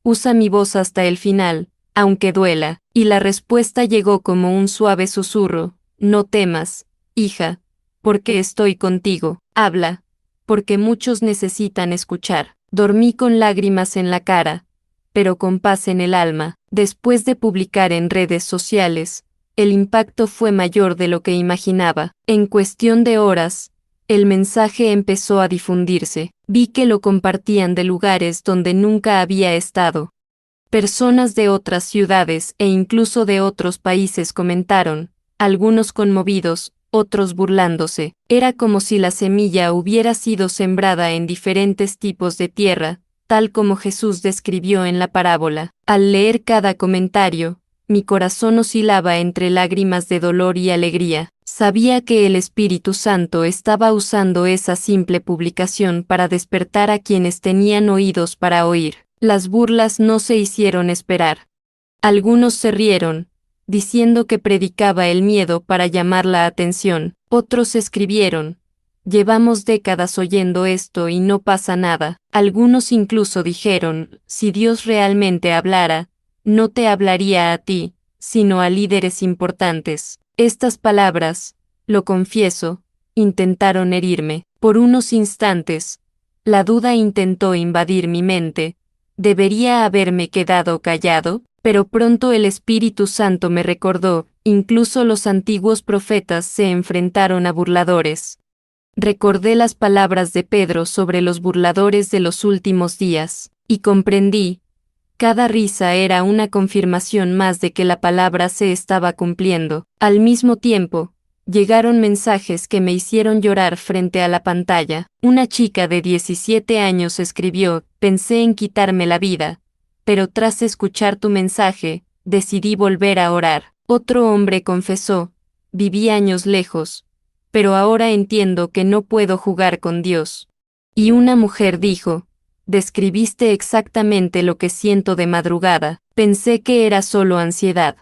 usa mi voz hasta el final, aunque duela, y la respuesta llegó como un suave susurro, no temas, hija, porque estoy contigo, habla, porque muchos necesitan escuchar. Dormí con lágrimas en la cara, pero con paz en el alma. Después de publicar en redes sociales, el impacto fue mayor de lo que imaginaba. En cuestión de horas, el mensaje empezó a difundirse. Vi que lo compartían de lugares donde nunca había estado. Personas de otras ciudades e incluso de otros países comentaron, algunos conmovidos, otros burlándose. Era como si la semilla hubiera sido sembrada en diferentes tipos de tierra, tal como Jesús describió en la parábola. Al leer cada comentario, mi corazón oscilaba entre lágrimas de dolor y alegría. Sabía que el Espíritu Santo estaba usando esa simple publicación para despertar a quienes tenían oídos para oír. Las burlas no se hicieron esperar. Algunos se rieron, diciendo que predicaba el miedo para llamar la atención. Otros escribieron, llevamos décadas oyendo esto y no pasa nada. Algunos incluso dijeron, si Dios realmente hablara, no te hablaría a ti, sino a líderes importantes. Estas palabras, lo confieso, intentaron herirme. Por unos instantes, la duda intentó invadir mi mente. ¿Debería haberme quedado callado? Pero pronto el Espíritu Santo me recordó, incluso los antiguos profetas se enfrentaron a burladores. Recordé las palabras de Pedro sobre los burladores de los últimos días, y comprendí, cada risa era una confirmación más de que la palabra se estaba cumpliendo. Al mismo tiempo, llegaron mensajes que me hicieron llorar frente a la pantalla. Una chica de 17 años escribió, pensé en quitarme la vida, pero tras escuchar tu mensaje, decidí volver a orar. Otro hombre confesó, viví años lejos, pero ahora entiendo que no puedo jugar con Dios. Y una mujer dijo, describiste exactamente lo que siento de madrugada, pensé que era solo ansiedad,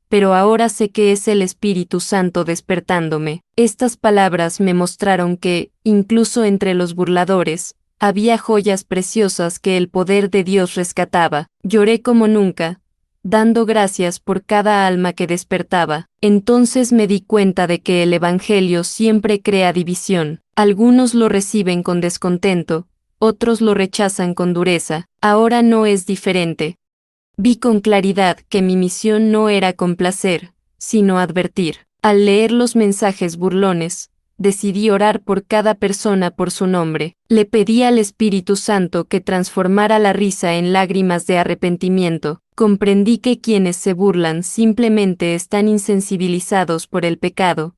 pero ahora sé que es el Espíritu Santo despertándome. Estas palabras me mostraron que, incluso entre los burladores, había joyas preciosas que el poder de Dios rescataba. Lloré como nunca, dando gracias por cada alma que despertaba. Entonces me di cuenta de que el Evangelio siempre crea división. Algunos lo reciben con descontento, otros lo rechazan con dureza. Ahora no es diferente. Vi con claridad que mi misión no era complacer, sino advertir. Al leer los mensajes burlones, decidí orar por cada persona por su nombre. Le pedí al Espíritu Santo que transformara la risa en lágrimas de arrepentimiento. Comprendí que quienes se burlan simplemente están insensibilizados por el pecado,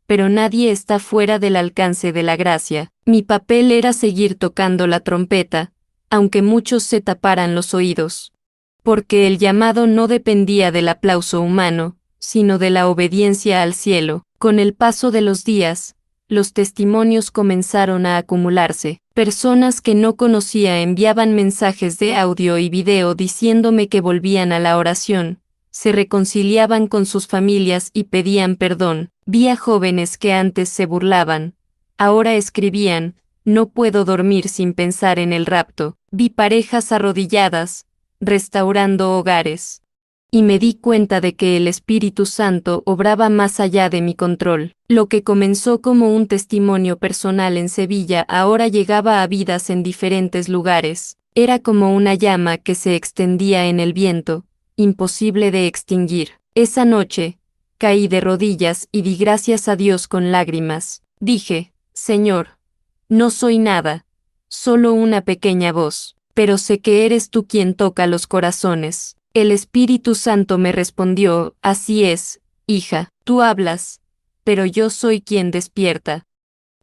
pero nadie está fuera del alcance de la gracia. Mi papel era seguir tocando la trompeta, aunque muchos se taparan los oídos. Porque el llamado no dependía del aplauso humano, sino de la obediencia al cielo. Con el paso de los días, los testimonios comenzaron a acumularse. Personas que no conocía enviaban mensajes de audio y video diciéndome que volvían a la oración, se reconciliaban con sus familias y pedían perdón. Vi a jóvenes que antes se burlaban, ahora escribían, no puedo dormir sin pensar en el rapto. Vi parejas arrodilladas, restaurando hogares. Y me di cuenta de que el Espíritu Santo obraba más allá de mi control. Lo que comenzó como un testimonio personal en Sevilla ahora llegaba a vidas en diferentes lugares. Era como una llama que se extendía en el viento, imposible de extinguir. Esa noche, caí de rodillas y di gracias a Dios con lágrimas. Dije, Señor, no soy nada, solo una pequeña voz. Pero sé que eres tú quien toca los corazones. El Espíritu Santo me respondió, así es, hija, tú hablas, pero yo soy quien despierta.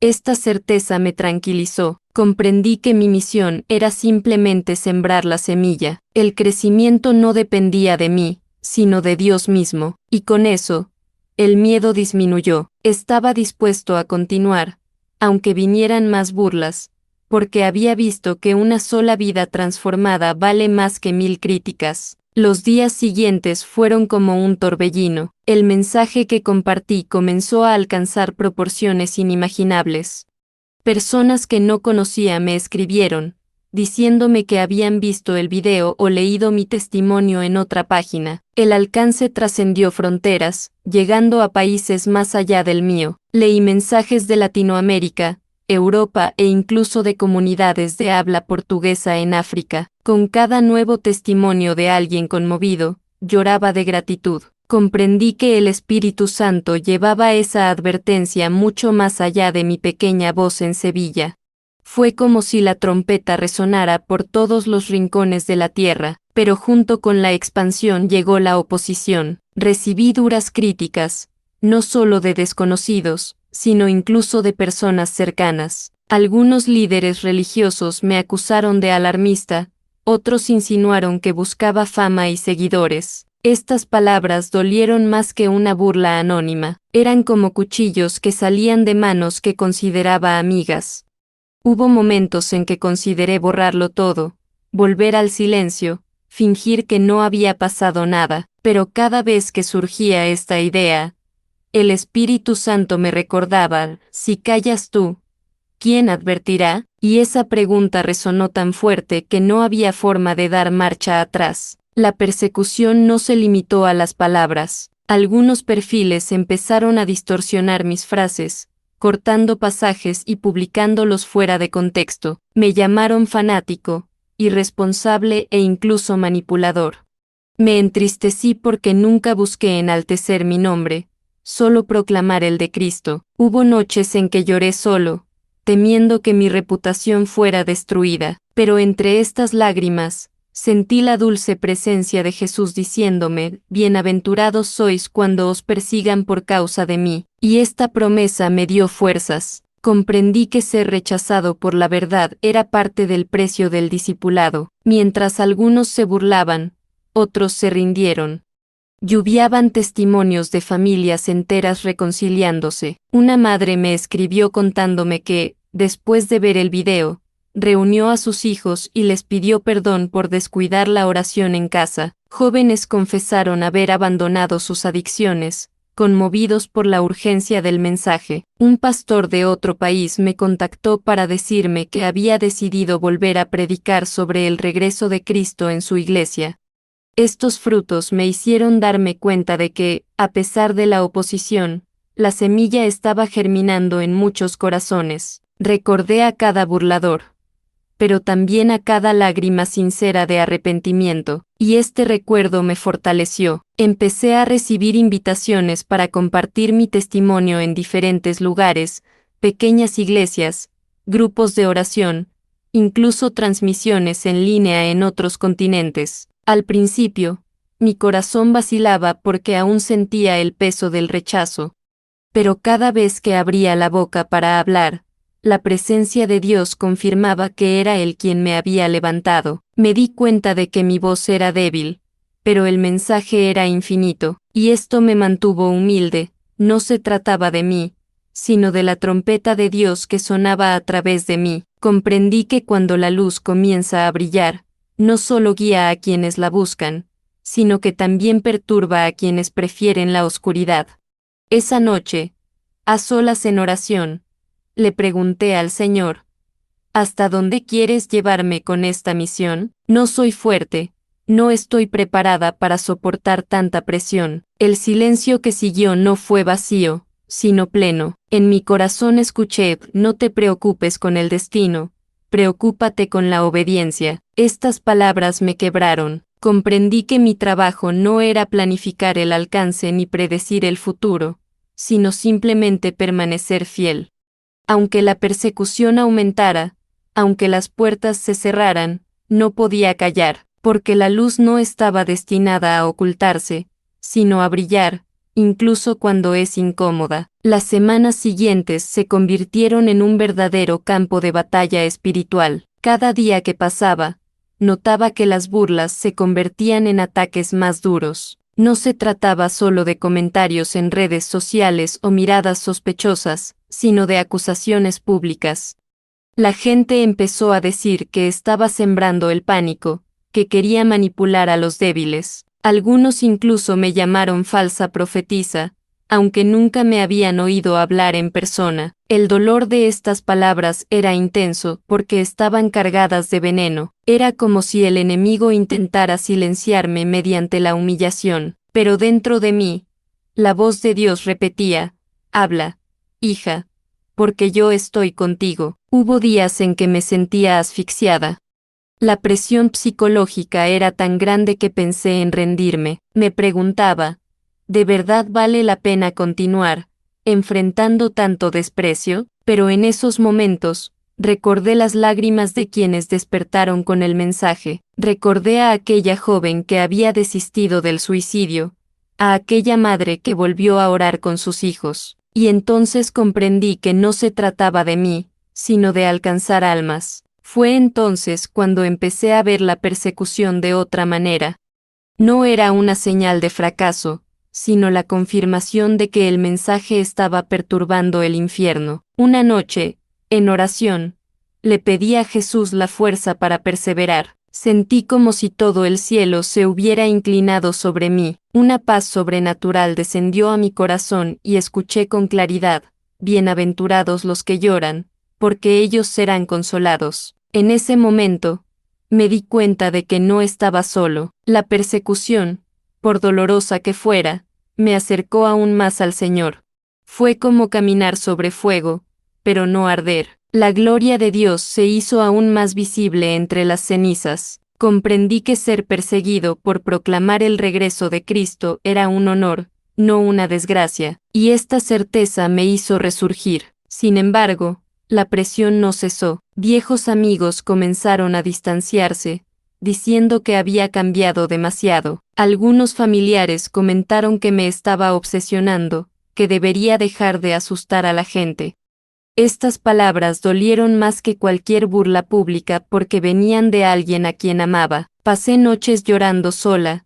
Esta certeza me tranquilizó. Comprendí que mi misión era simplemente sembrar la semilla. El crecimiento no dependía de mí, sino de Dios mismo, y con eso, el miedo disminuyó. Estaba dispuesto a continuar, aunque vinieran más burlas, porque había visto que una sola vida transformada vale más que 1000 críticas. Los días siguientes fueron como un torbellino. El mensaje que compartí comenzó a alcanzar proporciones inimaginables. Personas que no conocía me escribieron, diciéndome que habían visto el video o leído mi testimonio en otra página. El alcance trascendió fronteras, llegando a países más allá del mío. Leí mensajes de Latinoamérica, Europa e incluso de comunidades de habla portuguesa en África. Con cada nuevo testimonio de alguien conmovido, lloraba de gratitud. Comprendí que el Espíritu Santo llevaba esa advertencia mucho más allá de mi pequeña voz en Sevilla. Fue como si la trompeta resonara por todos los rincones de la tierra, pero junto con la expansión llegó la oposición. Recibí duras críticas, no solo de desconocidos, sino incluso de personas cercanas. Algunos líderes religiosos me acusaron de alarmista, otros insinuaron que buscaba fama y seguidores. Estas palabras dolieron más que una burla anónima, eran como cuchillos que salían de manos que consideraba amigas. Hubo momentos en que consideré borrarlo todo, volver al silencio, fingir que no había pasado nada, pero cada vez que surgía esta idea, el Espíritu Santo me recordaba, si callas tú, ¿quién advertirá? Y esa pregunta resonó tan fuerte que no había forma de dar marcha atrás. La persecución no se limitó a las palabras. Algunos perfiles empezaron a distorsionar mis frases, cortando pasajes y publicándolos fuera de contexto. Me llamaron fanático, irresponsable e incluso manipulador. Me entristecí porque nunca busqué enaltecer mi nombre, solo proclamar el de Cristo. Hubo noches en que lloré solo, temiendo que mi reputación fuera destruida, pero entre estas lágrimas, sentí la dulce presencia de Jesús diciéndome, bienaventurados sois cuando os persigan por causa de mí, y esta promesa me dio fuerzas. Comprendí que ser rechazado por la verdad era parte del precio del discipulado. Mientras algunos se burlaban, otros se rindieron. Lluviaban testimonios de familias enteras reconciliándose. Una madre me escribió contándome que, después de ver el video, reunió a sus hijos y les pidió perdón por descuidar la oración en casa. Jóvenes confesaron haber abandonado sus adicciones, conmovidos por la urgencia del mensaje. Un pastor de otro país me contactó para decirme que había decidido volver a predicar sobre el regreso de Cristo en su iglesia. Estos frutos me hicieron darme cuenta de que, a pesar de la oposición, la semilla estaba germinando en muchos corazones. Recordé a cada burlador, pero también a cada lágrima sincera de arrepentimiento, y este recuerdo me fortaleció. Empecé a recibir invitaciones para compartir mi testimonio en diferentes lugares, pequeñas iglesias, grupos de oración, incluso transmisiones en línea en otros continentes. Al principio, mi corazón vacilaba porque aún sentía el peso del rechazo. Pero cada vez que abría la boca para hablar, la presencia de Dios confirmaba que era Él quien me había levantado. Me di cuenta de que mi voz era débil, pero el mensaje era infinito, y esto me mantuvo humilde. No se trataba de mí, sino de la trompeta de Dios que sonaba a través de mí. Comprendí que cuando la luz comienza a brillar, no solo guía a quienes la buscan, sino que también perturba a quienes prefieren la oscuridad. Esa noche, a solas en oración, le pregunté al Señor, ¿hasta dónde quieres llevarme con esta misión? No soy fuerte, no estoy preparada para soportar tanta presión. El silencio que siguió no fue vacío, sino pleno. En mi corazón escuché, no te preocupes con el destino, preocúpate con la obediencia. Estas palabras me quebraron. Comprendí que mi trabajo no era planificar el alcance ni predecir el futuro, sino simplemente permanecer fiel. Aunque la persecución aumentara, aunque las puertas se cerraran, no podía callar, porque la luz no estaba destinada a ocultarse, sino a brillar, incluso cuando es incómoda. Las semanas siguientes se convirtieron en un verdadero campo de batalla espiritual. Cada día que pasaba, notaba que las burlas se convertían en ataques más duros. No se trataba solo de comentarios en redes sociales o miradas sospechosas, sino de acusaciones públicas. La gente empezó a decir que estaba sembrando el pánico, que quería manipular a los débiles. Algunos incluso me llamaron falsa profetisa, aunque nunca me habían oído hablar en persona. El dolor de estas palabras era intenso porque estaban cargadas de veneno. Era como si el enemigo intentara silenciarme mediante la humillación, pero dentro de mí, la voz de Dios repetía, habla, hija, porque yo estoy contigo. Hubo días en que me sentía asfixiada. La presión psicológica era tan grande que pensé en rendirme. Me preguntaba, ¿de verdad vale la pena continuar, enfrentando tanto desprecio? Pero en esos momentos, recordé las lágrimas de quienes despertaron con el mensaje. Recordé a aquella joven que había desistido del suicidio, a aquella madre que volvió a orar con sus hijos. Y entonces comprendí que no se trataba de mí, sino de alcanzar almas. Fue entonces cuando empecé a ver la persecución de otra manera. No era una señal de fracaso, sino la confirmación de que el mensaje estaba perturbando el infierno. Una noche, en oración, le pedí a Jesús la fuerza para perseverar. Sentí como si todo el cielo se hubiera inclinado sobre mí. Una paz sobrenatural descendió a mi corazón y escuché con claridad, bienaventurados los que lloran, porque ellos serán consolados. En ese momento, me di cuenta de que no estaba solo. La persecución, por dolorosa que fuera, me acercó aún más al Señor. Fue como caminar sobre fuego, pero no arder. La gloria de Dios se hizo aún más visible entre las cenizas. Comprendí que ser perseguido por proclamar el regreso de Cristo era un honor, no una desgracia, y esta certeza me hizo resurgir. Sin embargo, la presión no cesó. Viejos amigos comenzaron a distanciarse, diciendo que había cambiado demasiado. Algunos familiares comentaron que me estaba obsesionando, que debería dejar de asustar a la gente. Estas palabras dolieron más que cualquier burla pública porque venían de alguien a quien amaba. Pasé noches llorando sola,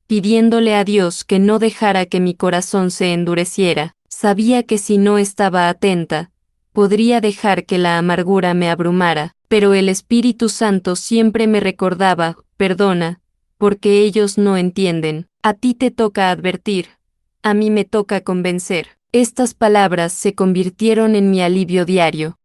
pidiéndole a Dios que no dejara que mi corazón se endureciera. Sabía que si no estaba atenta, podría dejar que la amargura me abrumara, pero el Espíritu Santo siempre me recordaba, perdona, porque ellos no entienden. A ti te toca advertir, a mí me toca convencer. Estas palabras se convirtieron en mi alivio diario.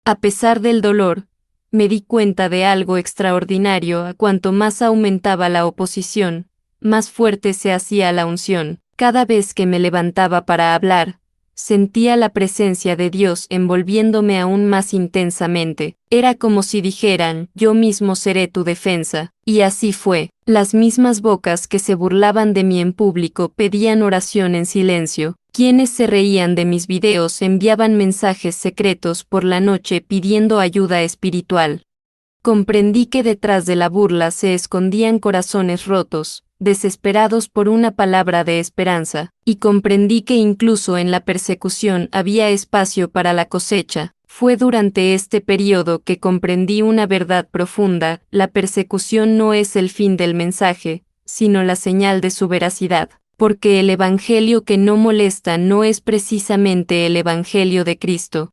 A pesar del dolor, me di cuenta de algo extraordinario a cuanto más aumentaba la oposición, más fuerte se hacía la unción. Cada vez que me levantaba para hablar, sentía la presencia de Dios envolviéndome aún más intensamente. Era como si dijeran, yo mismo seré tu defensa. Y así fue. Las mismas bocas que se burlaban de mí en público pedían oración en silencio. Quienes se reían de mis videos enviaban mensajes secretos por la noche pidiendo ayuda espiritual. Comprendí que detrás de la burla se escondían corazones rotos, desesperados por una palabra de esperanza, y comprendí que incluso en la persecución había espacio para la cosecha. Fue durante este periodo que comprendí una verdad profunda: la persecución no es el fin del mensaje, sino la señal de su veracidad, porque el evangelio que no molesta no es precisamente el evangelio de Cristo.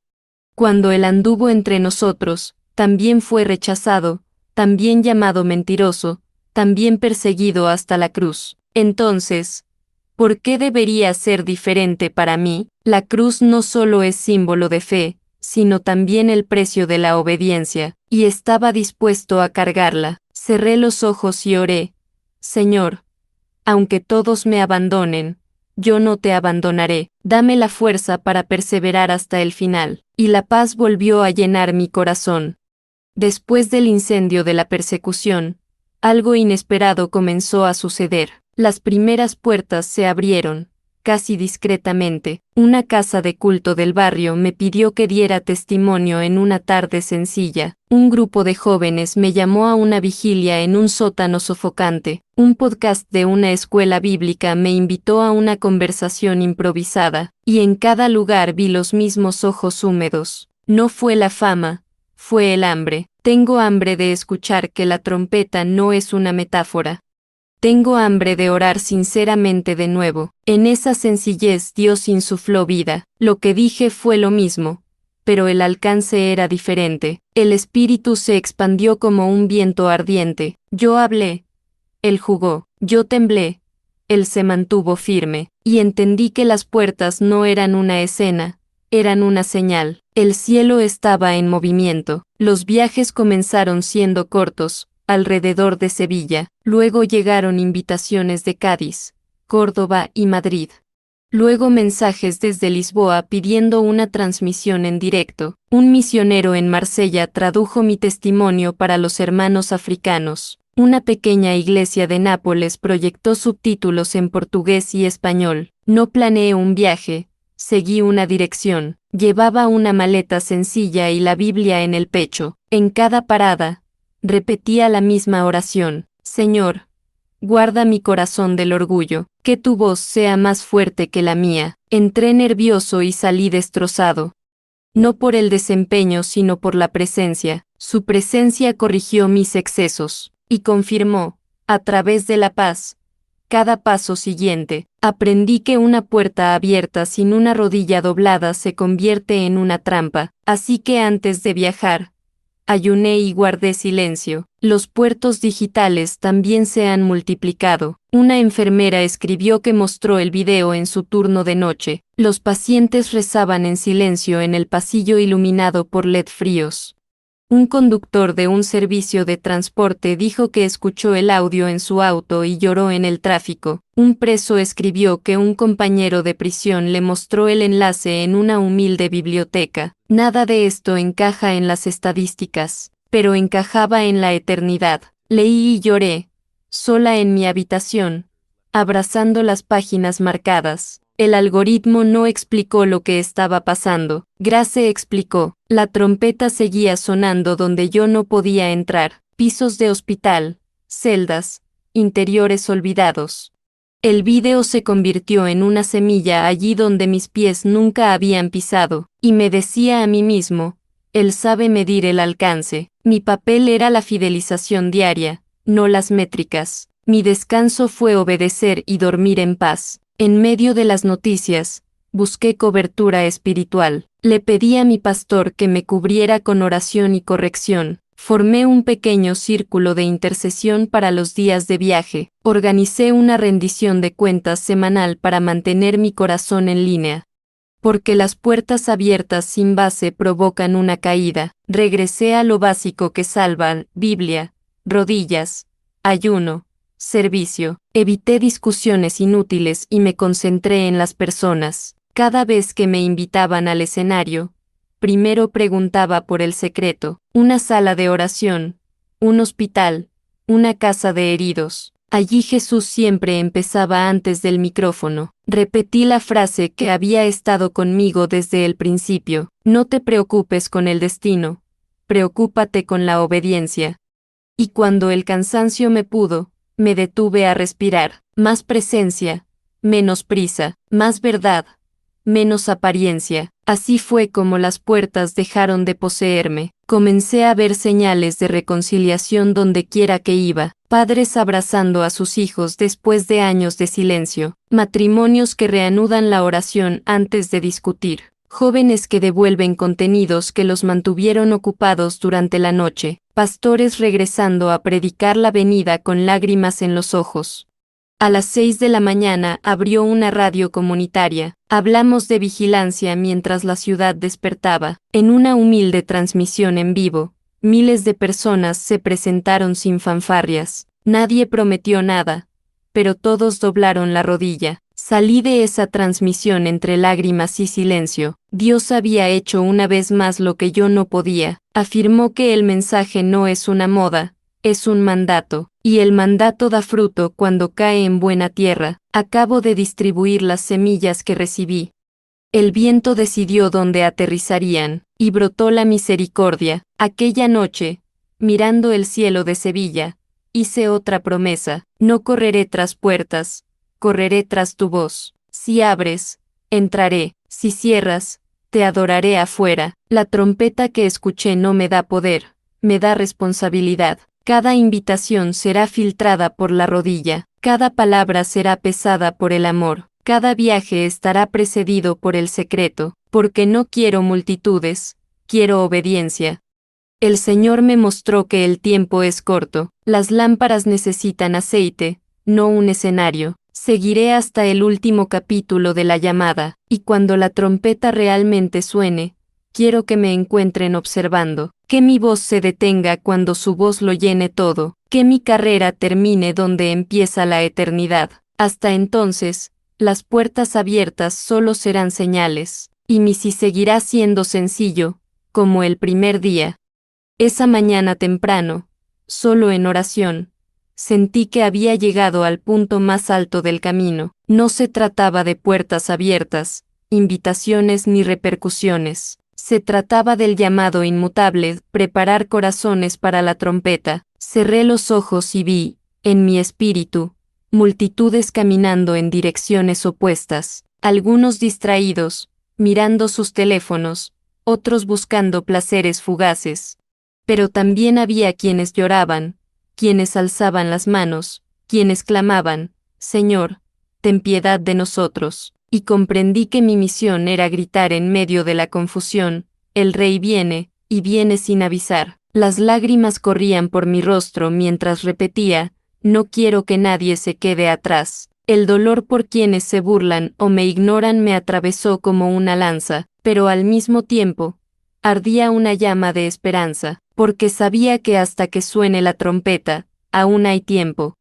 Cuando Él anduvo entre nosotros, también fue rechazado, también llamado mentiroso, también perseguido hasta la cruz. Entonces, ¿por qué debería ser diferente para mí? La cruz no solo es símbolo de fe, sino también el precio de la obediencia, y estaba dispuesto a cargarla. Cerré los ojos y oré: Señor, aunque todos me abandonen, yo no te abandonaré. Dame la fuerza para perseverar hasta el final. Y la paz volvió a llenar mi corazón. Después del incendio de la persecución, algo inesperado comenzó a suceder. Las primeras puertas se abrieron, casi discretamente. Una casa de culto del barrio me pidió que diera testimonio en una tarde sencilla. Un grupo de jóvenes me llamó a una vigilia en un sótano sofocante. Un podcast de una escuela bíblica me invitó a una conversación improvisada, y en cada lugar vi los mismos ojos húmedos. No fue la fama, fue el hambre. Tengo hambre de escuchar que la trompeta no es una metáfora. Tengo hambre de orar sinceramente de nuevo. En esa sencillez Dios insufló vida. Lo que dije fue lo mismo, pero el alcance era diferente. El espíritu se expandió como un viento ardiente. Yo hablé, Él jugó. Yo temblé, Él se mantuvo firme. Y entendí que las puertas no eran una escena, eran una señal. El cielo estaba en movimiento. Los viajes comenzaron siendo cortos, alrededor de Sevilla. Luego llegaron invitaciones de Cádiz, Córdoba y Madrid. Luego mensajes desde Lisboa pidiendo una transmisión en directo. Un misionero en Marsella tradujo mi testimonio para los hermanos africanos. Una pequeña iglesia de Nápoles proyectó subtítulos en portugués y español. No planeé un viaje, seguí una dirección. Llevaba una maleta sencilla y la Biblia en el pecho. En cada parada, repetía la misma oración: Señor, guarda mi corazón del orgullo, que tu voz sea más fuerte que la mía. Entré nervioso y salí destrozado. No por el desempeño sino por la presencia. Su presencia corrigió mis excesos, y confirmó, a través de la paz, cada paso siguiente. Aprendí que una puerta abierta sin una rodilla doblada se convierte en una trampa, así que antes de viajar, ayuné y guardé silencio. Los puertos digitales también se han multiplicado. Una enfermera escribió que mostró el video en su turno de noche. Los pacientes rezaban en silencio en el pasillo iluminado por LED fríos. Un conductor de un servicio de transporte dijo que escuchó el audio en su auto y lloró en el tráfico. Un preso escribió que un compañero de prisión le mostró el enlace en una humilde biblioteca. Nada de esto encaja en las estadísticas, pero encajaba en la eternidad. Leí y lloré, sola en mi habitación, abrazando las páginas marcadas. El algoritmo no explicó lo que estaba pasando. Grace explicó. La trompeta seguía sonando donde yo no podía entrar. Pisos de hospital, celdas, interiores olvidados. El video se convirtió en una semilla allí donde mis pies nunca habían pisado, y me decía a mí mismo: Él sabe medir el alcance. Mi papel era la fidelización diaria, no las métricas. Mi descanso fue obedecer y dormir en paz. En medio de las noticias, busqué cobertura espiritual. Le pedí a mi pastor que me cubriera con oración y corrección. Formé un pequeño círculo de intercesión para los días de viaje. Organicé una rendición de cuentas semanal para mantener mi corazón en línea. Porque las puertas abiertas sin base provocan una caída. Regresé a lo básico que salva: Biblia, rodillas, ayuno, servicio. Evité discusiones inútiles y me concentré en las personas. Cada vez que me invitaban al escenario, primero preguntaba por el secreto, una sala de oración, un hospital, una casa de heridos. Allí Jesús siempre empezaba antes del micrófono. Repetí la frase que había estado conmigo desde el principio: no te preocupes con el destino, preocúpate con la obediencia. Y cuando el cansancio me pudo, me detuve a respirar. Más presencia, menos prisa, más verdad, menos apariencia. Así fue como las puertas dejaron de poseerme. Comencé a ver señales de reconciliación donde quiera que iba, padres abrazando a sus hijos después de años de silencio, matrimonios que reanudan la oración antes de discutir, jóvenes que devuelven contenidos que los mantuvieron ocupados durante la noche, pastores regresando a predicar la venida con lágrimas en los ojos. A las 6 de la mañana abrió una radio comunitaria. Hablamos de vigilancia mientras la ciudad despertaba. En una humilde transmisión en vivo, miles de personas se presentaron sin fanfarrias. Nadie prometió nada, pero todos doblaron la rodilla. Salí de esa transmisión entre lágrimas y silencio. Dios había hecho una vez más lo que yo no podía. Afirmó que el mensaje no es una moda, es un mandato, y el mandato da fruto cuando cae en buena tierra. Acabo de distribuir las semillas que recibí. El viento decidió dónde aterrizarían, y brotó la misericordia. Aquella noche, mirando el cielo de Sevilla, hice otra promesa: no correré tras puertas, correré tras tu voz. Si abres, entraré; si cierras, te adoraré afuera. La trompeta que escuché no me da poder, me da responsabilidad. Cada invitación será filtrada por la rodilla, cada palabra será pesada por el amor, cada viaje estará precedido por el secreto, porque no quiero multitudes, quiero obediencia. El Señor me mostró que el tiempo es corto, las lámparas necesitan aceite, no un escenario. Seguiré hasta el último capítulo de la llamada, y cuando la trompeta realmente suene, quiero que me encuentren observando, que mi voz se detenga cuando su voz lo llene todo, que mi carrera termine donde empieza la eternidad. Hasta entonces, las puertas abiertas solo serán señales, y mi sí seguirá siendo sencillo, como el primer día. Esa mañana temprano, solo en oración, sentí que había llegado al punto más alto del camino. No se trataba de puertas abiertas, invitaciones ni repercusiones. Se trataba del llamado inmutable, preparar corazones para la trompeta. Cerré los ojos y vi, en mi espíritu, multitudes caminando en direcciones opuestas, algunos distraídos, mirando sus teléfonos, otros buscando placeres fugaces. Pero también había quienes lloraban, quienes alzaban las manos, quienes clamaban: Señor, ten piedad de nosotros. Y comprendí que mi misión era gritar en medio de la confusión: el Rey viene, y viene sin avisar. Las lágrimas corrían por mi rostro mientras repetía: no quiero que nadie se quede atrás. El dolor por quienes se burlan o me ignoran me atravesó como una lanza, pero al mismo tiempo, ardía una llama de esperanza, porque sabía que hasta que suene la trompeta, aún hay tiempo.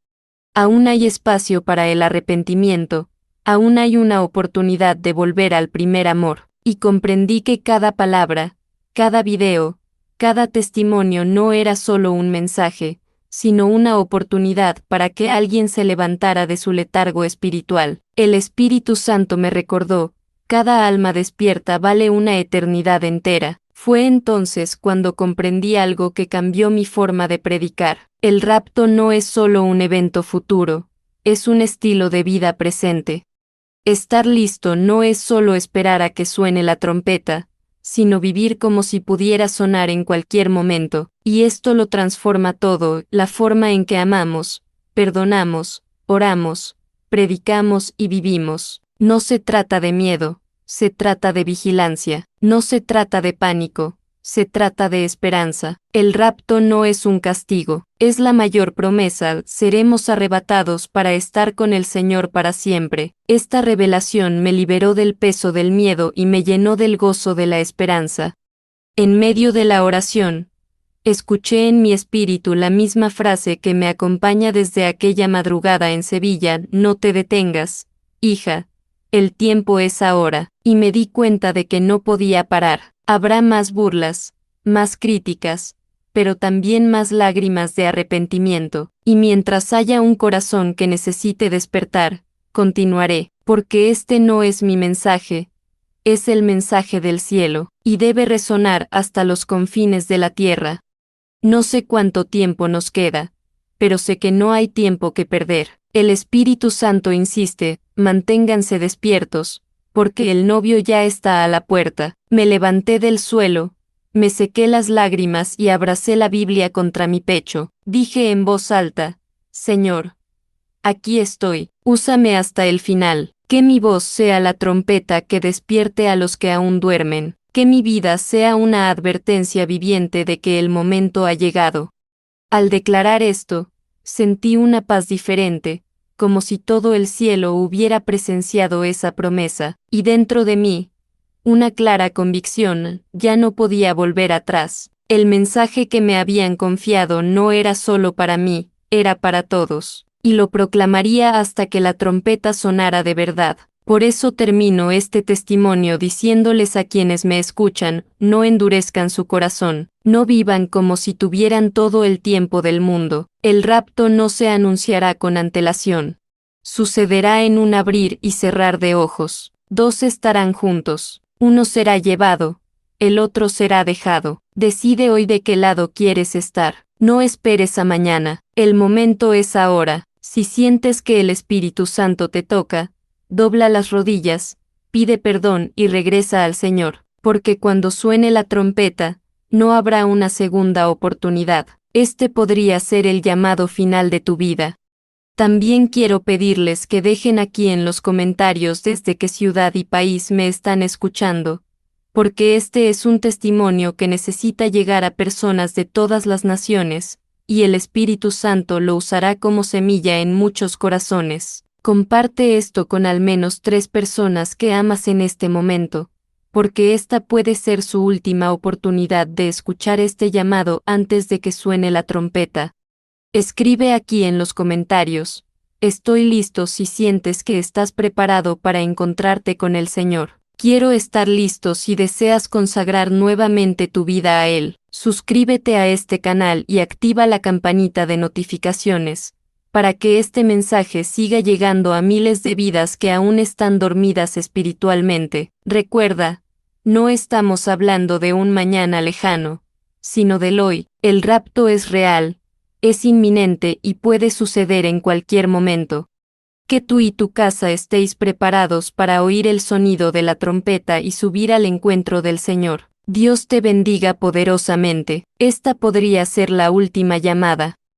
Aún hay espacio para el arrepentimiento, aún hay una oportunidad de volver al primer amor. Y comprendí que cada palabra, cada video, cada testimonio no era solo un mensaje, sino una oportunidad para que alguien se levantara de su letargo espiritual. El Espíritu Santo me recordó: cada alma despierta vale una eternidad entera. Fue entonces cuando comprendí algo que cambió mi forma de predicar. El rapto no es solo un evento futuro, es un estilo de vida presente. Estar listo no es solo esperar a que suene la trompeta, sino vivir como si pudiera sonar en cualquier momento, y esto lo transforma todo: la forma en que amamos, perdonamos, oramos, predicamos y vivimos. No se trata de miedo, se trata de vigilancia. No se trata de pánico, se trata de esperanza. El rapto no es un castigo, es la mayor promesa: seremos arrebatados para estar con el Señor para siempre. Esta revelación me liberó del peso del miedo y me llenó del gozo de la esperanza. En medio de la oración, Escuché en mi espíritu la misma frase que me acompaña desde aquella madrugada en Sevilla: no te detengas, hija, el tiempo es ahora, y me di cuenta de que no podía parar. Habrá más burlas, más críticas, pero también más lágrimas de arrepentimiento, y mientras haya un corazón que necesite despertar, continuaré, porque este no es mi mensaje, es el mensaje del cielo, y debe resonar hasta los confines de la tierra. No sé cuánto tiempo nos queda, pero sé que no hay tiempo que perder. El Espíritu Santo insiste: manténganse despiertos, porque el novio ya está a la puerta. Me levanté del suelo, me sequé las lágrimas y abracé la Biblia contra mi pecho. Dije en voz alta: Señor, aquí estoy, úsame hasta el final. Que mi voz sea la trompeta que despierte a los que aún duermen. Que mi vida sea una advertencia viviente de que el momento ha llegado. Al declarar esto, sentí una paz diferente, como si todo el cielo hubiera presenciado esa promesa, y dentro de mí, una clara convicción: ya no podía volver atrás. El mensaje que me habían confiado no era solo para mí, era para todos, y lo proclamaría hasta que la trompeta sonara de verdad. Por eso termino este testimonio diciéndoles a quienes me escuchan: no endurezcan su corazón, no vivan como si tuvieran todo el tiempo del mundo. El rapto no se anunciará con antelación. Sucederá en un abrir y cerrar de ojos. Dos estarán juntos, uno será llevado, el otro será dejado. Decide hoy de qué lado quieres estar. No esperes a mañana, el momento es ahora. Si sientes que el Espíritu Santo te toca, dobla las rodillas, pide perdón y regresa al Señor, porque cuando suene la trompeta, no habrá una segunda oportunidad. Este podría ser el llamado final de tu vida. También quiero pedirles que dejen aquí en los comentarios desde qué ciudad y país me están escuchando, porque este es un testimonio que necesita llegar a personas de todas las naciones, y el Espíritu Santo lo usará como semilla en muchos corazones. Comparte esto con al menos 3 personas que amas en este momento, porque esta puede ser su última oportunidad de escuchar este llamado antes de que suene la trompeta. Escribe aquí en los comentarios: estoy listo si sientes que estás preparado para encontrarte con el Señor. Quiero estar listo si deseas consagrar nuevamente tu vida a Él. Suscríbete a este canal y activa la campanita de notificaciones, para que este mensaje siga llegando a miles de vidas que aún están dormidas espiritualmente. Recuerda, no estamos hablando de un mañana lejano, sino del hoy. El rapto es real, es inminente y puede suceder en cualquier momento. Que tú y tu casa estéis preparados para oír el sonido de la trompeta y subir al encuentro del Señor. Dios te bendiga poderosamente. Esta podría ser la última llamada.